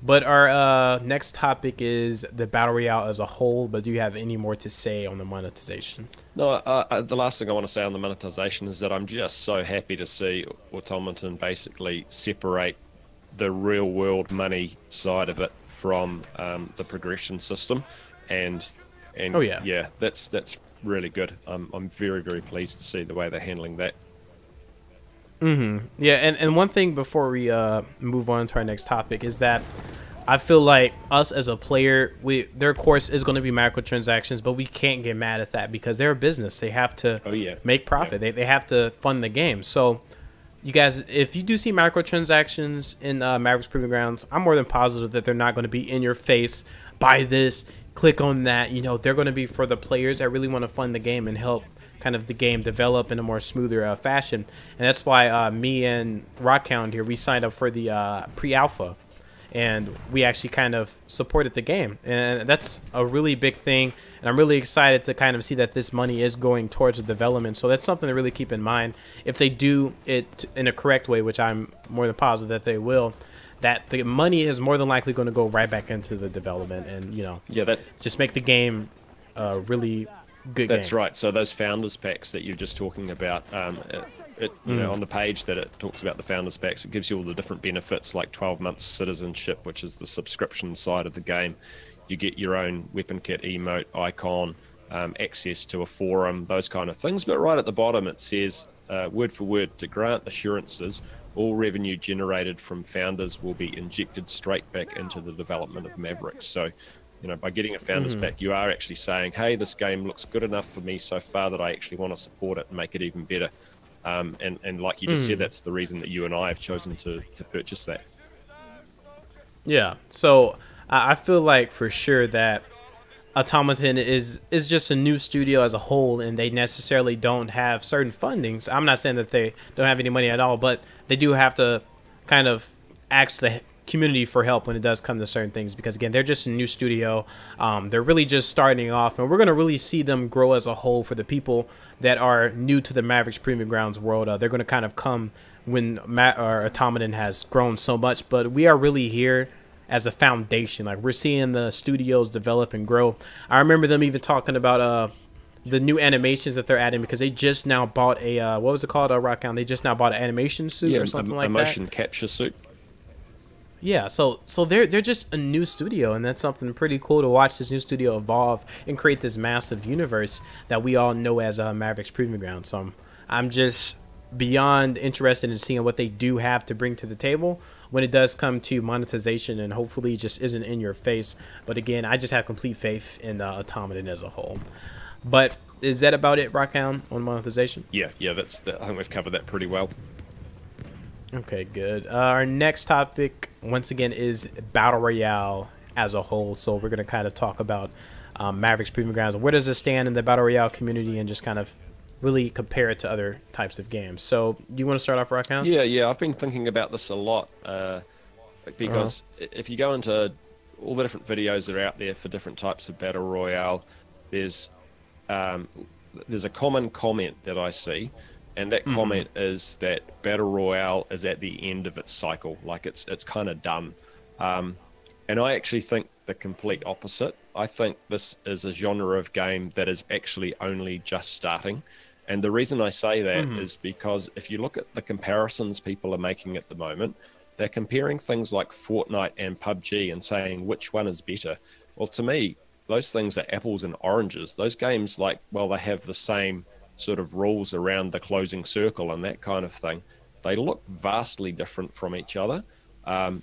But our next topic is the Battle Royale as a whole, but do you have any more to say on the monetization? No, the last thing I want to say on the monetization is that I'm just so happy to see Automaton basically separate the real world money side of it from the progression system, and oh yeah, yeah, that's really good. I'm very, very pleased to see the way they're handling that. Yeah, and one thing before we move on to our next topic is that I feel like us as a player, their course is going to be microtransactions, but we can't get mad at that because they're a business. They have to make profit. Yeah. They have to fund the game. So you guys, if you do see microtransactions in Mavericks Proving Grounds, I'm more than positive that they're not going to be in your face. Buy this, click on that. They're going to be for the players that really want to fund the game and help kind of the game develop in a more smoother fashion. And that's why me and Rockhound here, we signed up for the pre-alpha, and we actually kind of supported the game, and that's a really big thing. And I'm really excited to kind of see that this money is going towards the development. So that's something to really keep in mind. If they do it in a correct way, which I'm more than positive that they will, that the money is more than likely going to go right back into the development, and just make the game really good. That's right. So those founders packs that you're just talking about, on the page that it talks about the founders packs, it gives you all the different benefits, like 12 months citizenship, which is the subscription side of the game. You get your own weapon kit, emote, icon, access to a forum, those kind of things. But right at the bottom it says, word for word, to grant assurances, all revenue generated from founders will be injected straight back into the development of Mavericks. So by getting a founders pack, you are actually saying, hey, this game looks good enough for me so far that I actually want to support it and make it even better. And like you just said, that's the reason that you and I have chosen to purchase that. Yeah, so I feel like for sure that Automaton is just a new studio as a whole, and they necessarily don't have certain fundings. I'm not saying that they don't have any money at all, but they do have to kind of ask the community for help when it does come to certain things, because again, they're just a new studio. They're really just starting off, and we're going to really see them grow as a whole. For the people that are new to the Mavericks Proving Grounds world, they're going to kind of come when Automaton has grown so much, but we are really here as a foundation. Like, we're seeing the studios develop and grow. I remember them even talking about the new animations that they're adding, because they just now bought a what was it called, Rockdown? They just now bought an animation suit or something like that. A motion capture suit. Yeah, so they're just a new studio, and that's something pretty cool to watch this new studio evolve and create this massive universe that we all know as Mavericks Proving Grounds. So I'm just beyond interested in seeing what they do have to bring to the table when it does come to monetization, and hopefully it just isn't in your face. But again, I just have complete faith in Automaton as a whole. But is that about it, Rockhound, on monetization? Yeah, I think we've covered that pretty well. Okay, good. Our next topic, once again, is Battle Royale as a whole. So we're going to kind of talk about Mavericks Proving Grounds. Where does it stand in the Battle Royale community, and just kind of really compare it to other types of games. So do you want to start off, Rockhound? Yeah, I've been thinking about this a lot because if you go into all the different videos that are out there for different types of Battle Royale, there's a common comment that I see, and that comment is that Battle Royale is at the end of its cycle, like it's kind of done. And I actually think the complete opposite. I think this is a genre of game that is actually only just starting. And the reason I say that is because if you look at the comparisons people are making at the moment, they're comparing things like Fortnite and PUBG and saying which one is better. Well, to me, those things are apples and oranges. Those games, like, well, they have the same sort of rules around the closing circle and that kind of thing. They look vastly different from each other. I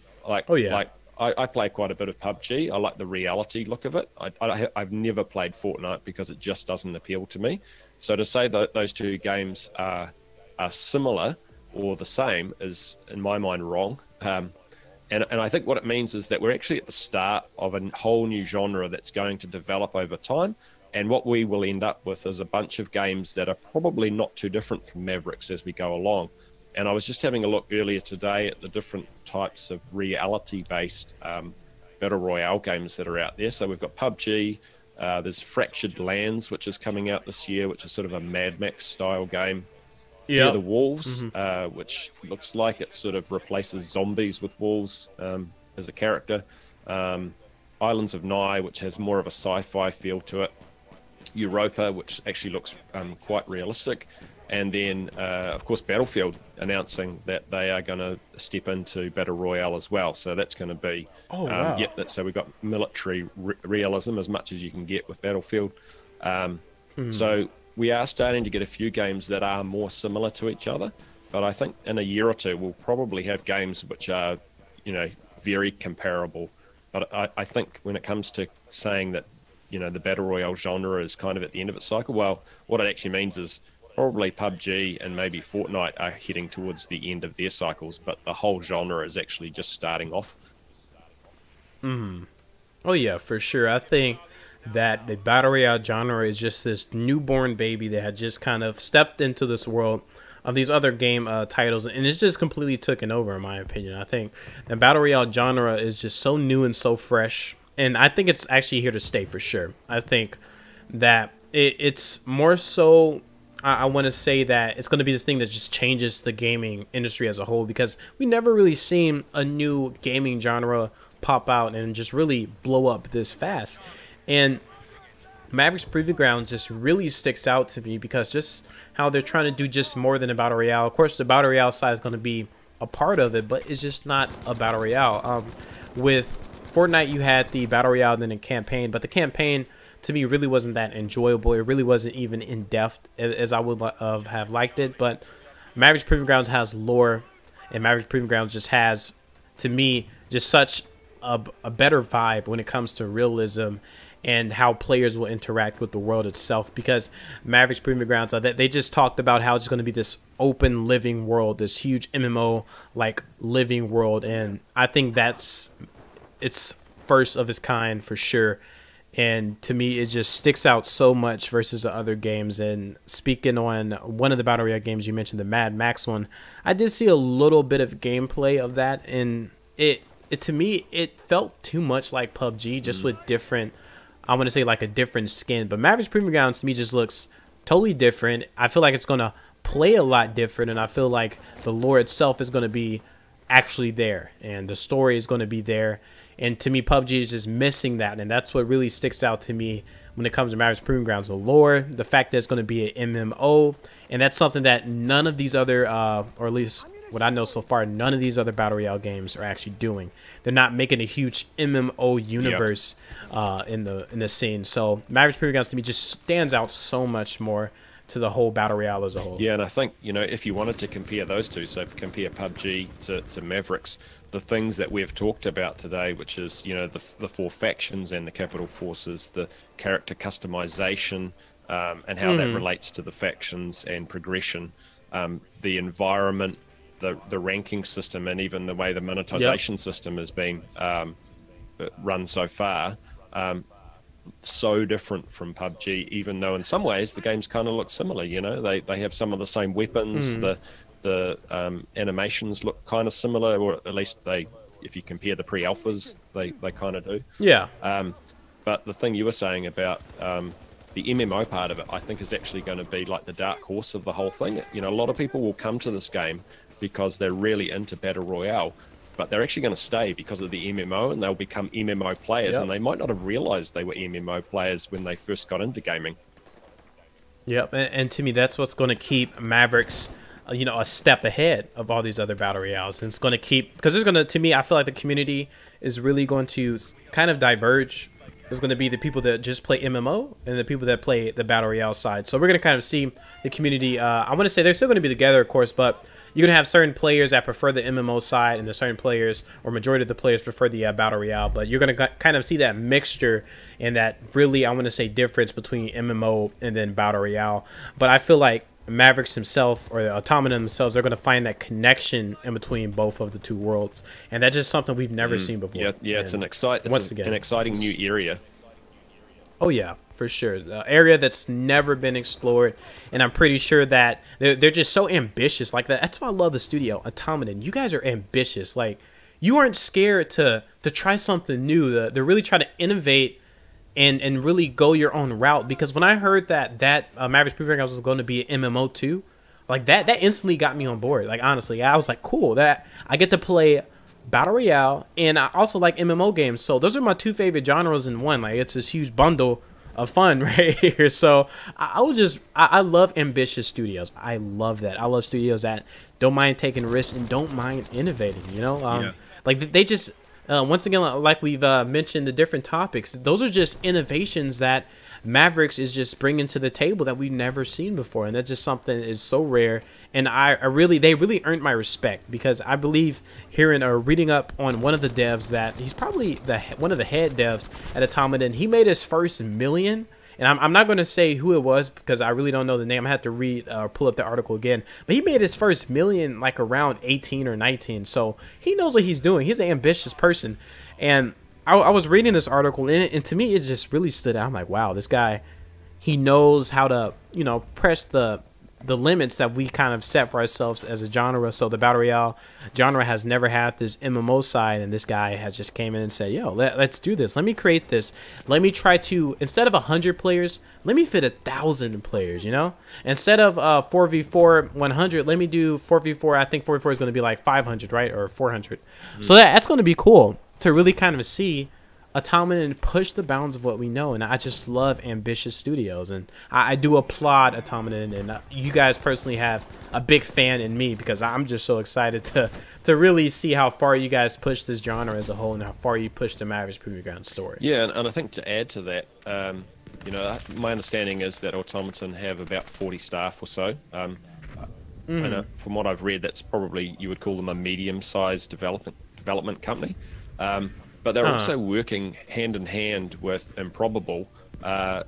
play quite a bit of PUBG. I like the reality look of it. I've never played Fortnite because it just doesn't appeal to me. So to say that those two games are similar or the same is, in my mind, wrong. And I think what it means is that we're actually at the start of a whole new genre that's going to develop over time. And what we will end up with is a bunch of games that are probably not too different from Mavericks as we go along. And I was just having a look earlier today at the different types of reality-based Battle Royale games that are out there. So we've got PUBG, there's Fractured Lands, which is coming out this year, which is sort of a Mad Max-style game. Fear the Wolves, which looks like it sort of replaces zombies with wolves as a character. Islands of Nye, which has more of a sci-fi feel to it. Europa, which actually looks quite realistic. And then, of course, Battlefield announcing that they are going to step into Battle Royale as well. So that's going to be... wow. So we've got military realism as much as you can get with Battlefield. So we are starting to get a few games that are more similar to each other. But I think in a year or two, we'll probably have games which are, very comparable. But I think when it comes to saying that, the Battle Royale genre is kind of at the end of its cycle, well, what it actually means is probably PUBG and maybe Fortnite are heading towards the end of their cycles, but the whole genre is actually just starting off. Oh yeah, for sure. I think that the Battle Royale genre is just this newborn baby that had just kind of stepped into this world of these other game titles, and it's just completely taken over, in my opinion. I think the Battle Royale genre is just so new and so fresh, and I think it's actually here to stay for sure. I think that it's more so... I want to say that it's going to be this thing that just changes the gaming industry as a whole, because we never really seen a new gaming genre pop out and just really blow up this fast. And Mavericks Proving Grounds just really sticks out to me because just how they're trying to do just more than a Battle Royale. Of course, the Battle Royale side is going to be a part of it, but it's just not a Battle Royale. With Fortnite, you had the Battle Royale and then a campaign, but the campaign to me really wasn't that enjoyable. It really wasn't even in depth as I would have liked it. But Mavericks Proving Grounds has lore, and Mavericks Proving Grounds just has, to me, just such a better vibe when it comes to realism and how players will interact with the world itself. Because Mavericks Proving Grounds, they just talked about how it's going to be this open living world, this huge MMO like living world, and I think it's first of its kind for sure. And to me, it just sticks out so much versus the other games. And speaking on one of the Battle Royale games you mentioned, the Mad Max one, I did see a little bit of gameplay of that, and it to me, it felt too much like PUBG, just with different, I want to say like a different skin. But Mavericks Proving Grounds to me just looks totally different. I feel like it's going to play a lot different, and I feel like the lore itself is going to be actually there, and the story is going to be there. And to me, PUBG is just missing that, and that's what really sticks out to me when it comes to Mavericks Proving Grounds. The lore, the fact that it's going to be an MMO, and that's something that none of these other, or at least what I know so far, none of these other Battle Royale games are actually doing. They're not making a huge MMO universe in the scene. So Mavericks Proving Grounds to me just stands out so much more to the whole Battle Royale as a whole. Yeah, and I think, if you wanted to compare those two, so compare PUBG to Mavericks, the things that we've talked about today, which is, the four factions and the capital forces, the character customization, and how that relates to the factions and progression, the environment, the ranking system, and even the way the monetization system has been run so far, so different from PUBG, even though in some ways the games kind of look similar. They have some of the same weapons, the animations look kind of similar, or at least if you compare the pre-alphas, they kind of do. Yeah. But the thing you were saying about the MMO part of it, I think is actually going to be like the dark horse of the whole thing. A lot of people will come to this game because they're really into Battle Royale, but they're actually going to stay because of the MMO, and they'll become MMO players, and they might not have realized they were MMO players when they first got into gaming. Yep, and to me, that's what's going to keep Mavericks, you know, a step ahead of all these other battle royales. And it's going to keep, because there's going to me, I feel like the community is really going to kind of diverge. There's going to be the people that just play MMO and the people that play the battle royale side. So we're going to kind of see the community. I want to say they're still going to be together, of course, but you're going to have certain players that prefer the MMO side, and the certain players, or majority of the players, prefer the battle royale. But you're going to kind of see that mixture and that really, I want to say, difference between MMO and then battle royale. But I feel like Mavericks himself, or the Automaton themselves, they're going to find that connection in between both of the two worlds, and that's just something we've never seen before. Yeah, it's an exciting new area. Oh yeah, for sure. The area that's never been explored, and I'm pretty sure that they're just so ambitious. Like that. That's why I love the studio, Automaton. You guys are ambitious. Like, you aren't scared to try something new. They're really trying to innovate and really go your own route. Because when I heard that Mavericks Proving Grounds was going to be an MMO too, like that instantly got me on board. Like, honestly, I was like, cool, that I get to play battle royale, and I also like MMO games. So those are my two favorite genres in one. Like, it's this huge bundle of fun right here. So I love ambitious studios. I love that. I love studios that don't mind taking risks and don't mind innovating, you know. Like, they just once again, like we've mentioned, the different topics, those are just innovations that Mavericks is just bringing to the table that we've never seen before, and that's just something that is so rare. And they really earned my respect, because I believe hearing or reading up on one of the devs that he's probably one of the head devs at Automaton. He made his first million, and I'm not going to say who it was because I really don't know the name. I have to read or pull up the article again. But he made his first million like around 18 or 19, so he knows what he's doing. He's an ambitious person, and I was reading this article, and to me, it just really stood out. I'm like, wow, this guy, he knows how to, you know, press the limits that we kind of set for ourselves as a genre. So the battle royale genre has never had this MMO side, and this guy has just came in and said, yo, let's do this. Let me create this. Let me try to, instead of 100 players, let me fit 1,000 players, you know? Instead of 4v4 100, let me do 4v4. I think 4v4 is going to be like 500, right? Or 400. So that's going to be cool to really kind of see Automaton push the bounds of what we know. And I just love ambitious studios, and I do applaud Automaton, and you guys personally have a big fan in me, because I'm just so excited to really see how far you guys push this genre as a whole, and how far you push the Mavericks Proving Grounds story. Yeah, and I think to add to that, you know, my understanding is that Automaton have about 40 staff or so. And, from what I've read, that's probably, you would call them a medium-sized development company. But they're also working hand in hand with Improbable,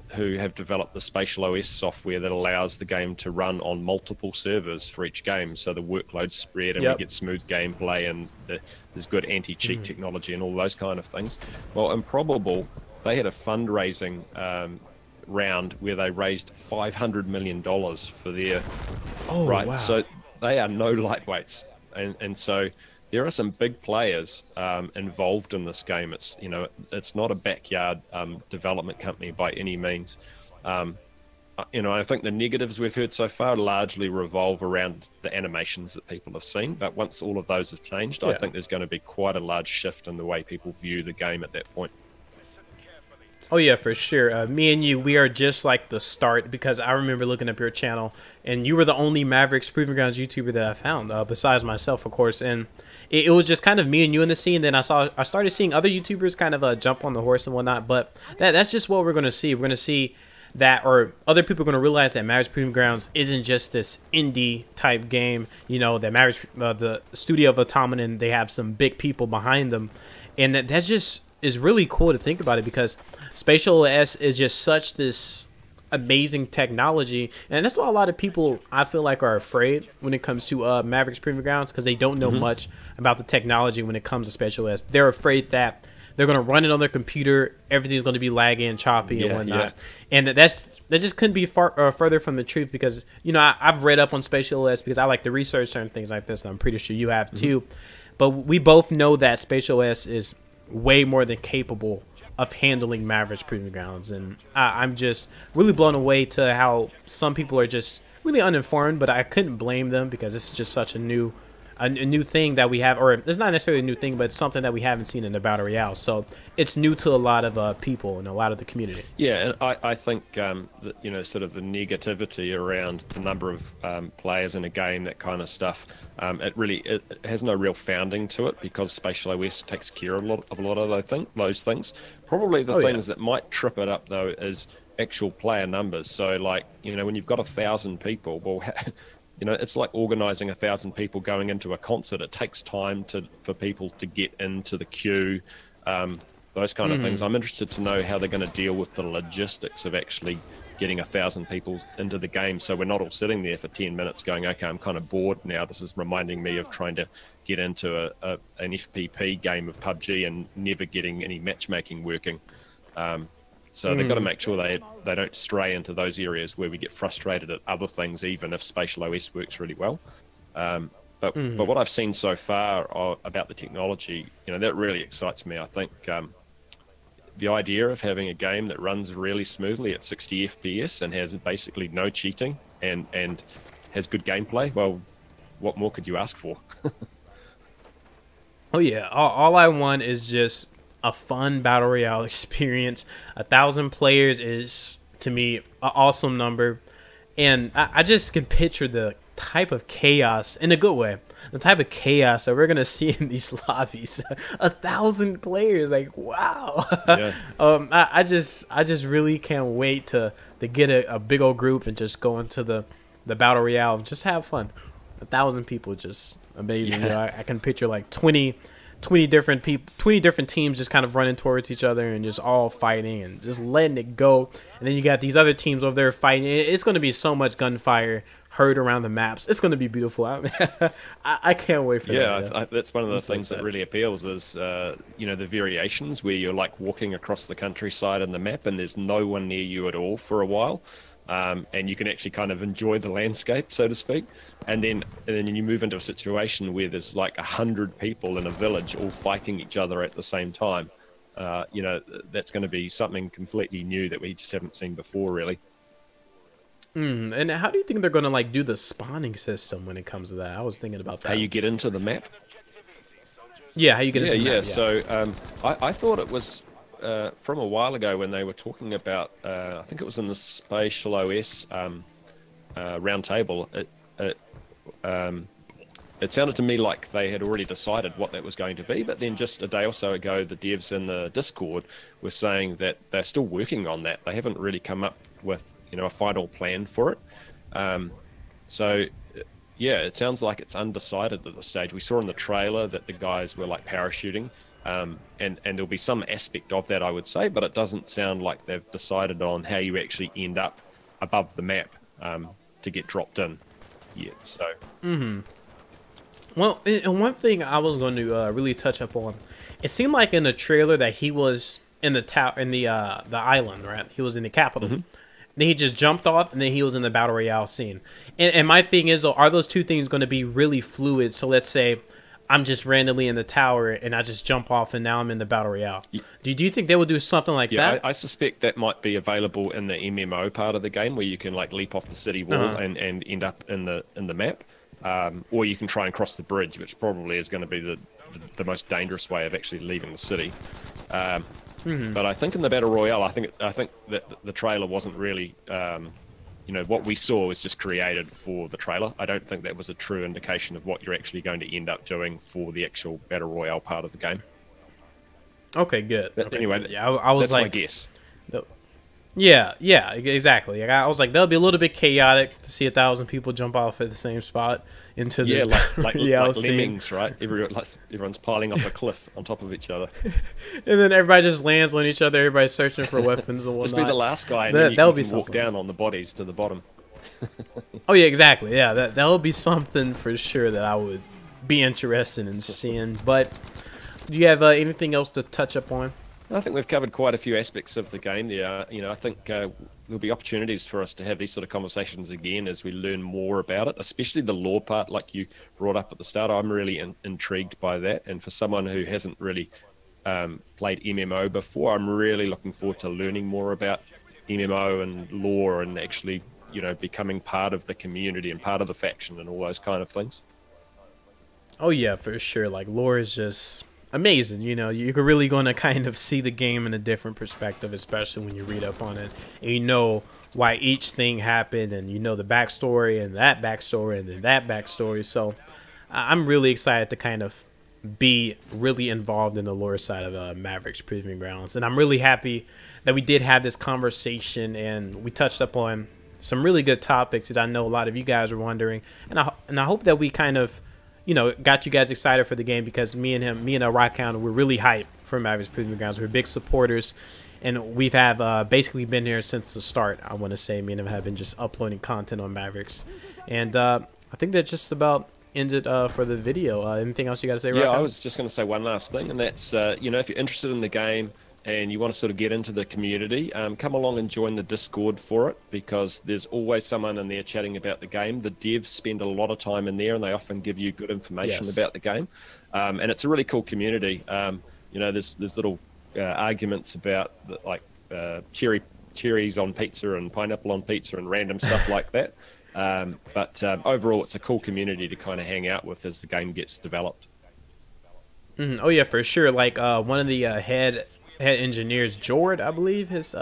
who have developed the Spatial OS software that allows the game to run on multiple servers for each game, so the workload's spread and we get smooth gameplay, and there's good anti-cheat technology and all those kind of things. Well, Improbable, they had a fundraising round where they raised $500 million for their wow. So they are no lightweights, and so there are some big players involved in this game. It's, you know, it's not a backyard development company by any means. You know, I think the negatives we've heard so far largely revolve around the animations that people have seen. But once all of those have changed, I think there's going to be quite a large shift in the way people view the game at that point. Oh yeah, for sure. Me and you, we are just like the start, because I remember looking up your channel, and you were the only Mavericks Proving Grounds YouTuber that I found, besides myself, of course. And it was just kind of me and you in the scene. Then I started seeing other YouTubers kind of jump on the horse and whatnot. But that's just what we're going to see. We're going to see that, or other people are going to realize that Mavericks Proving Grounds isn't just this indie type game. You know, that Mavericks, the studio of Automaton, they have some big people behind them, and that's just is really cool to think about it, because Spatial OS is just such this amazing technology, and that's why a lot of people, I feel like, are afraid when it comes to Mavericks Proving Grounds, because they don't know much about the technology when it comes to Spatial OS. They're afraid that they're going to run it on their computer, everything's going to be laggy and choppy and whatnot, and that just couldn't be further from the truth, because, you know, I've read up on Spatial OS because I like to research certain things like this, and I'm pretty sure you have too, but we both know that Spatial OS is way more than capable of handling Mavericks Proving Grounds, and I'm just really blown away to how some people are just really uninformed, but I couldn't blame them, because this is just such a new a new thing that we have, or it's not necessarily a new thing, but it's something that we haven't seen in the Battle Royale. So it's new to a lot of people and a lot of the community. Yeah, and I think that, you know, sort of the negativity around the number of players in a game, that kind of stuff, it has no real founding to it, because Spatial OS takes care of a lot of those things. Probably the things that might trip it up though is actual player numbers. So like, you know, when you've got 1,000 people, well, you know, it's like organizing 1,000 people going into a concert. It takes time for people to get into the queue, those kind of things. I'm interested to know how they're going to deal with the logistics of actually getting 1,000 people into the game, so we're not all sitting there for 10 minutes going, okay, I'm kind of bored now. This is reminding me of trying to get into an FPP game of PUBG and never getting any matchmaking working. So they've got to make sure they don't stray into those areas where we get frustrated at other things, even if Spatial OS works really well. But what I've seen so far about the technology, you know, that really excites me. I think the idea of having a game that runs really smoothly at 60 FPS and has basically no cheating and has good gameplay, well, what more could you ask for? Oh yeah, all I want is just a fun Battle Royale experience. 1,000 players is, to me, an awesome number. And I just can picture the type of chaos, in a good way, the type of chaos that we're going to see in these lobbies. 1,000 players, like, wow. Yeah. I just really can't wait to get a big old group and just go into the Battle Royale and just have fun. 1,000 people, just amazing. Yeah. You know, I can picture like 20 different people, 20 different teams just kind of running towards each other and just all fighting and just letting it go. And then you got these other teams over there fighting. It's going to be so much gunfire heard around the maps. It's going to be beautiful. I can't wait for that. Yeah, that's one of the things that really appeals is, you know, the variations where you're like walking across the countryside in the map and there's no one near you at all for a while. And you can actually kind of enjoy the landscape, so to speak. And then you move into a situation where there's like 100 people in a village all fighting each other at the same time. You know, that's going to be something completely new that we just haven't seen before, really. And how do you think they're going to like do the spawning system when it comes to that? I was thinking about that. How you get into the map? Yeah, how you get into the map. So I thought it was from a while ago when they were talking about, I think it was in the Spatial OS roundtable. It sounded to me like they had already decided what that was going to be, but then just a day or so ago, the devs in the Discord were saying that they're still working on that. They haven't really come up with, you know, a final plan for it. So yeah, it sounds like it's undecided at this stage. We saw in the trailer that the guys were like parachuting, and there'll be some aspect of that, I would say, but it doesn't sound like they've decided on how you actually end up above the map to get dropped in yet. So. Well, and one thing I was going to really touch up on, it seemed like in the trailer that he was in the island, right? He was in the capital. Then he just jumped off, and then he was in the Battle Royale scene. And my thing is, are those two things going to be really fluid? So let's say I'm just randomly in the tower, and I just jump off, and now I'm in the Battle Royale. Do you think they will do something like that? I suspect that might be available in the MMO part of the game, where you can like leap off the city wall and end up in the map. Or you can try and cross the bridge, which probably is going to be the most dangerous way of actually leaving the city. But I think in the Battle Royale, I think that the trailer wasn't really, you know, what we saw was just created for the trailer. I don't think that was a true indication of what you're actually going to end up doing for the actual Battle Royale part of the game. Okay, good. Anyway, yeah, I was that's like, my guess. Yeah, exactly. Like, I was like, that'll be a little bit chaotic to see 1,000 people jump off at the same spot into this. Like lemmings, right? Everyone's piling off a cliff on top of each other, and then everybody just lands on each other. Everybody's searching for weapons and whatnot. Just be the last guy, and then you can walk down on the bodies to the bottom. Oh yeah, exactly. Yeah, that'll be something for sure that I would be interested in seeing. But do you have anything else to touch up on? I think we've covered quite a few aspects of the game there. You know, I think there'll be opportunities for us to have these sort of conversations again as we learn more about it, especially the lore part, like you brought up at the start. I'm really intrigued by that. And for someone who hasn't really played MMO before, I'm really looking forward to learning more about MMO and lore and actually, you know, becoming part of the community and part of the faction and all those kind of things. Oh yeah, for sure. Like lore is just amazing. You know, you're really going to kind of see the game in a different perspective, especially when you read up on it and you know why each thing happened, and you know the backstory and that backstory and then that backstory. So I'm really excited to kind of be really involved in the lore side of Mavericks Proving Grounds, and I'm really happy that we did have this conversation and we touched up on some really good topics that I know a lot of you guys were wondering, and I hope that we kind of, you know, got you guys excited for the game, because me and Rock Hound, we're really hyped for Mavericks Proving Grounds. We're big supporters, and we've have basically been here since the start. I want to say me and him have been just uploading content on Mavericks, and I think that just about ends it for the video. Anything else you got to say, Rock Yeah, Hound? I was just going to say one last thing, and that's, you know, if you're interested in the game and you want to sort of get into the community, come along and join the Discord for it, because there's always someone in there chatting about the game. The devs spend a lot of time in there, and they often give you good information about the game. And it's a really cool community. You know, there's little arguments about like cherries on pizza and pineapple on pizza and random stuff like that. But overall, it's a cool community to kind of hang out with as the game gets developed. Oh yeah, for sure. Like one of the head engineers, Jord, I believe his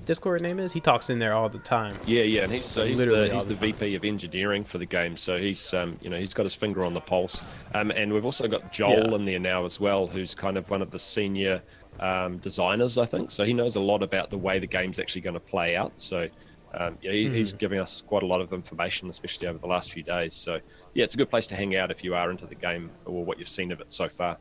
Discord name is. He talks in there all the time. Yeah, and he's Literally the VP of engineering for the game, so he's you know, he's got his finger on the pulse. And we've also got Joel in there now as well, who's kind of one of the senior designers, I think. So he knows a lot about the way the game's actually going to play out. So yeah, he's giving us quite a lot of information, especially over the last few days. So yeah, it's a good place to hang out if you are into the game or what you've seen of it so far.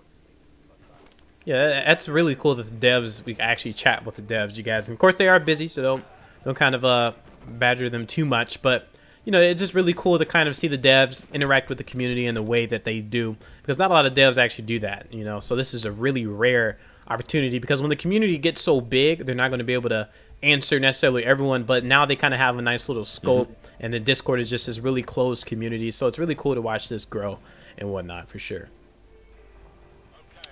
Yeah, that's really cool that the devs, we actually chat with the devs, you guys. And of course, they are busy, so don't kind of badger them too much. But you know, it's just really cool to kind of see the devs interact with the community in the way that they do, because not a lot of devs actually do that. You know, so this is a really rare opportunity, because when the community gets so big, they're not going to be able to answer necessarily everyone, but now they kind of have a nice little scope, and the Discord is just this really closed community. So it's really cool to watch this grow and whatnot, for sure.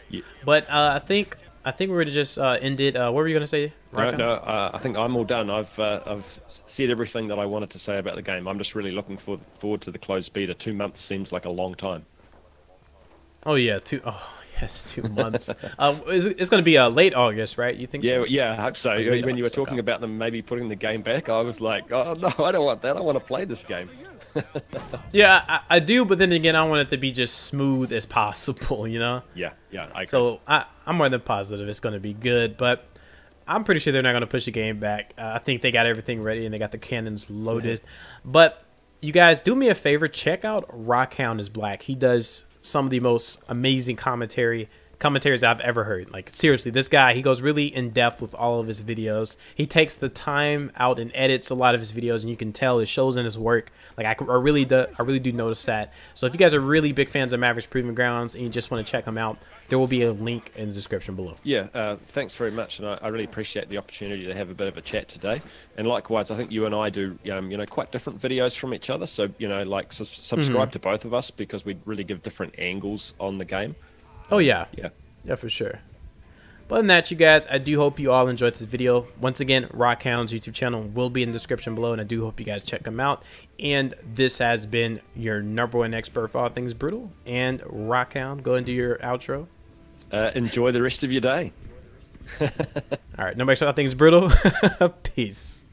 Yeah. But I think we're gonna just end it. What were you gonna say? No, I think I'm all done. I've said everything that I wanted to say about the game. I'm just really looking forward to the closed beta. 2 months seems like a long time. Oh yeah, 2 months. It's gonna be late August, right? You think so? Yeah, I hope so. When you were talking about them maybe putting the game back, I was like, oh no, I don't want that. I want to play this game. Yeah, I do, but then again, I want it to be just smooth as possible, you know? Yeah, I agree. So I'm more than positive it's going to be good, but I'm pretty sure they're not going to push the game back. I think they got everything ready and they got the cannons loaded. But you guys, do me a favor, check out Rockhound is Black. He does some of the most amazing commentaries I've ever heard. Like seriously, this guy, he goes really in depth with all of his videos. He takes the time out and edits a lot of his videos, and you can tell it shows in his work. Like I really do notice that. So if you guys are really big fans of Mavericks Proving Grounds and you just want to check them out, there will be a link in the description below. Yeah, thanks very much, and I really appreciate the opportunity to have a bit of a chat today. And likewise, I think you and I do, you know, quite different videos from each other. So you know, like subscribe to both of us, because we really give different angles on the game. Oh yeah, yeah, for sure. But other than that, you guys, I do hope you all enjoyed this video. Once again, Rockhound's YouTube channel will be in the description below, and I do hope you guys check him out. And this has been your #1 expert for all things brutal. And Rockhound, go into your outro. Enjoy the rest of your day. All right, nobody saw all things brutal. Peace.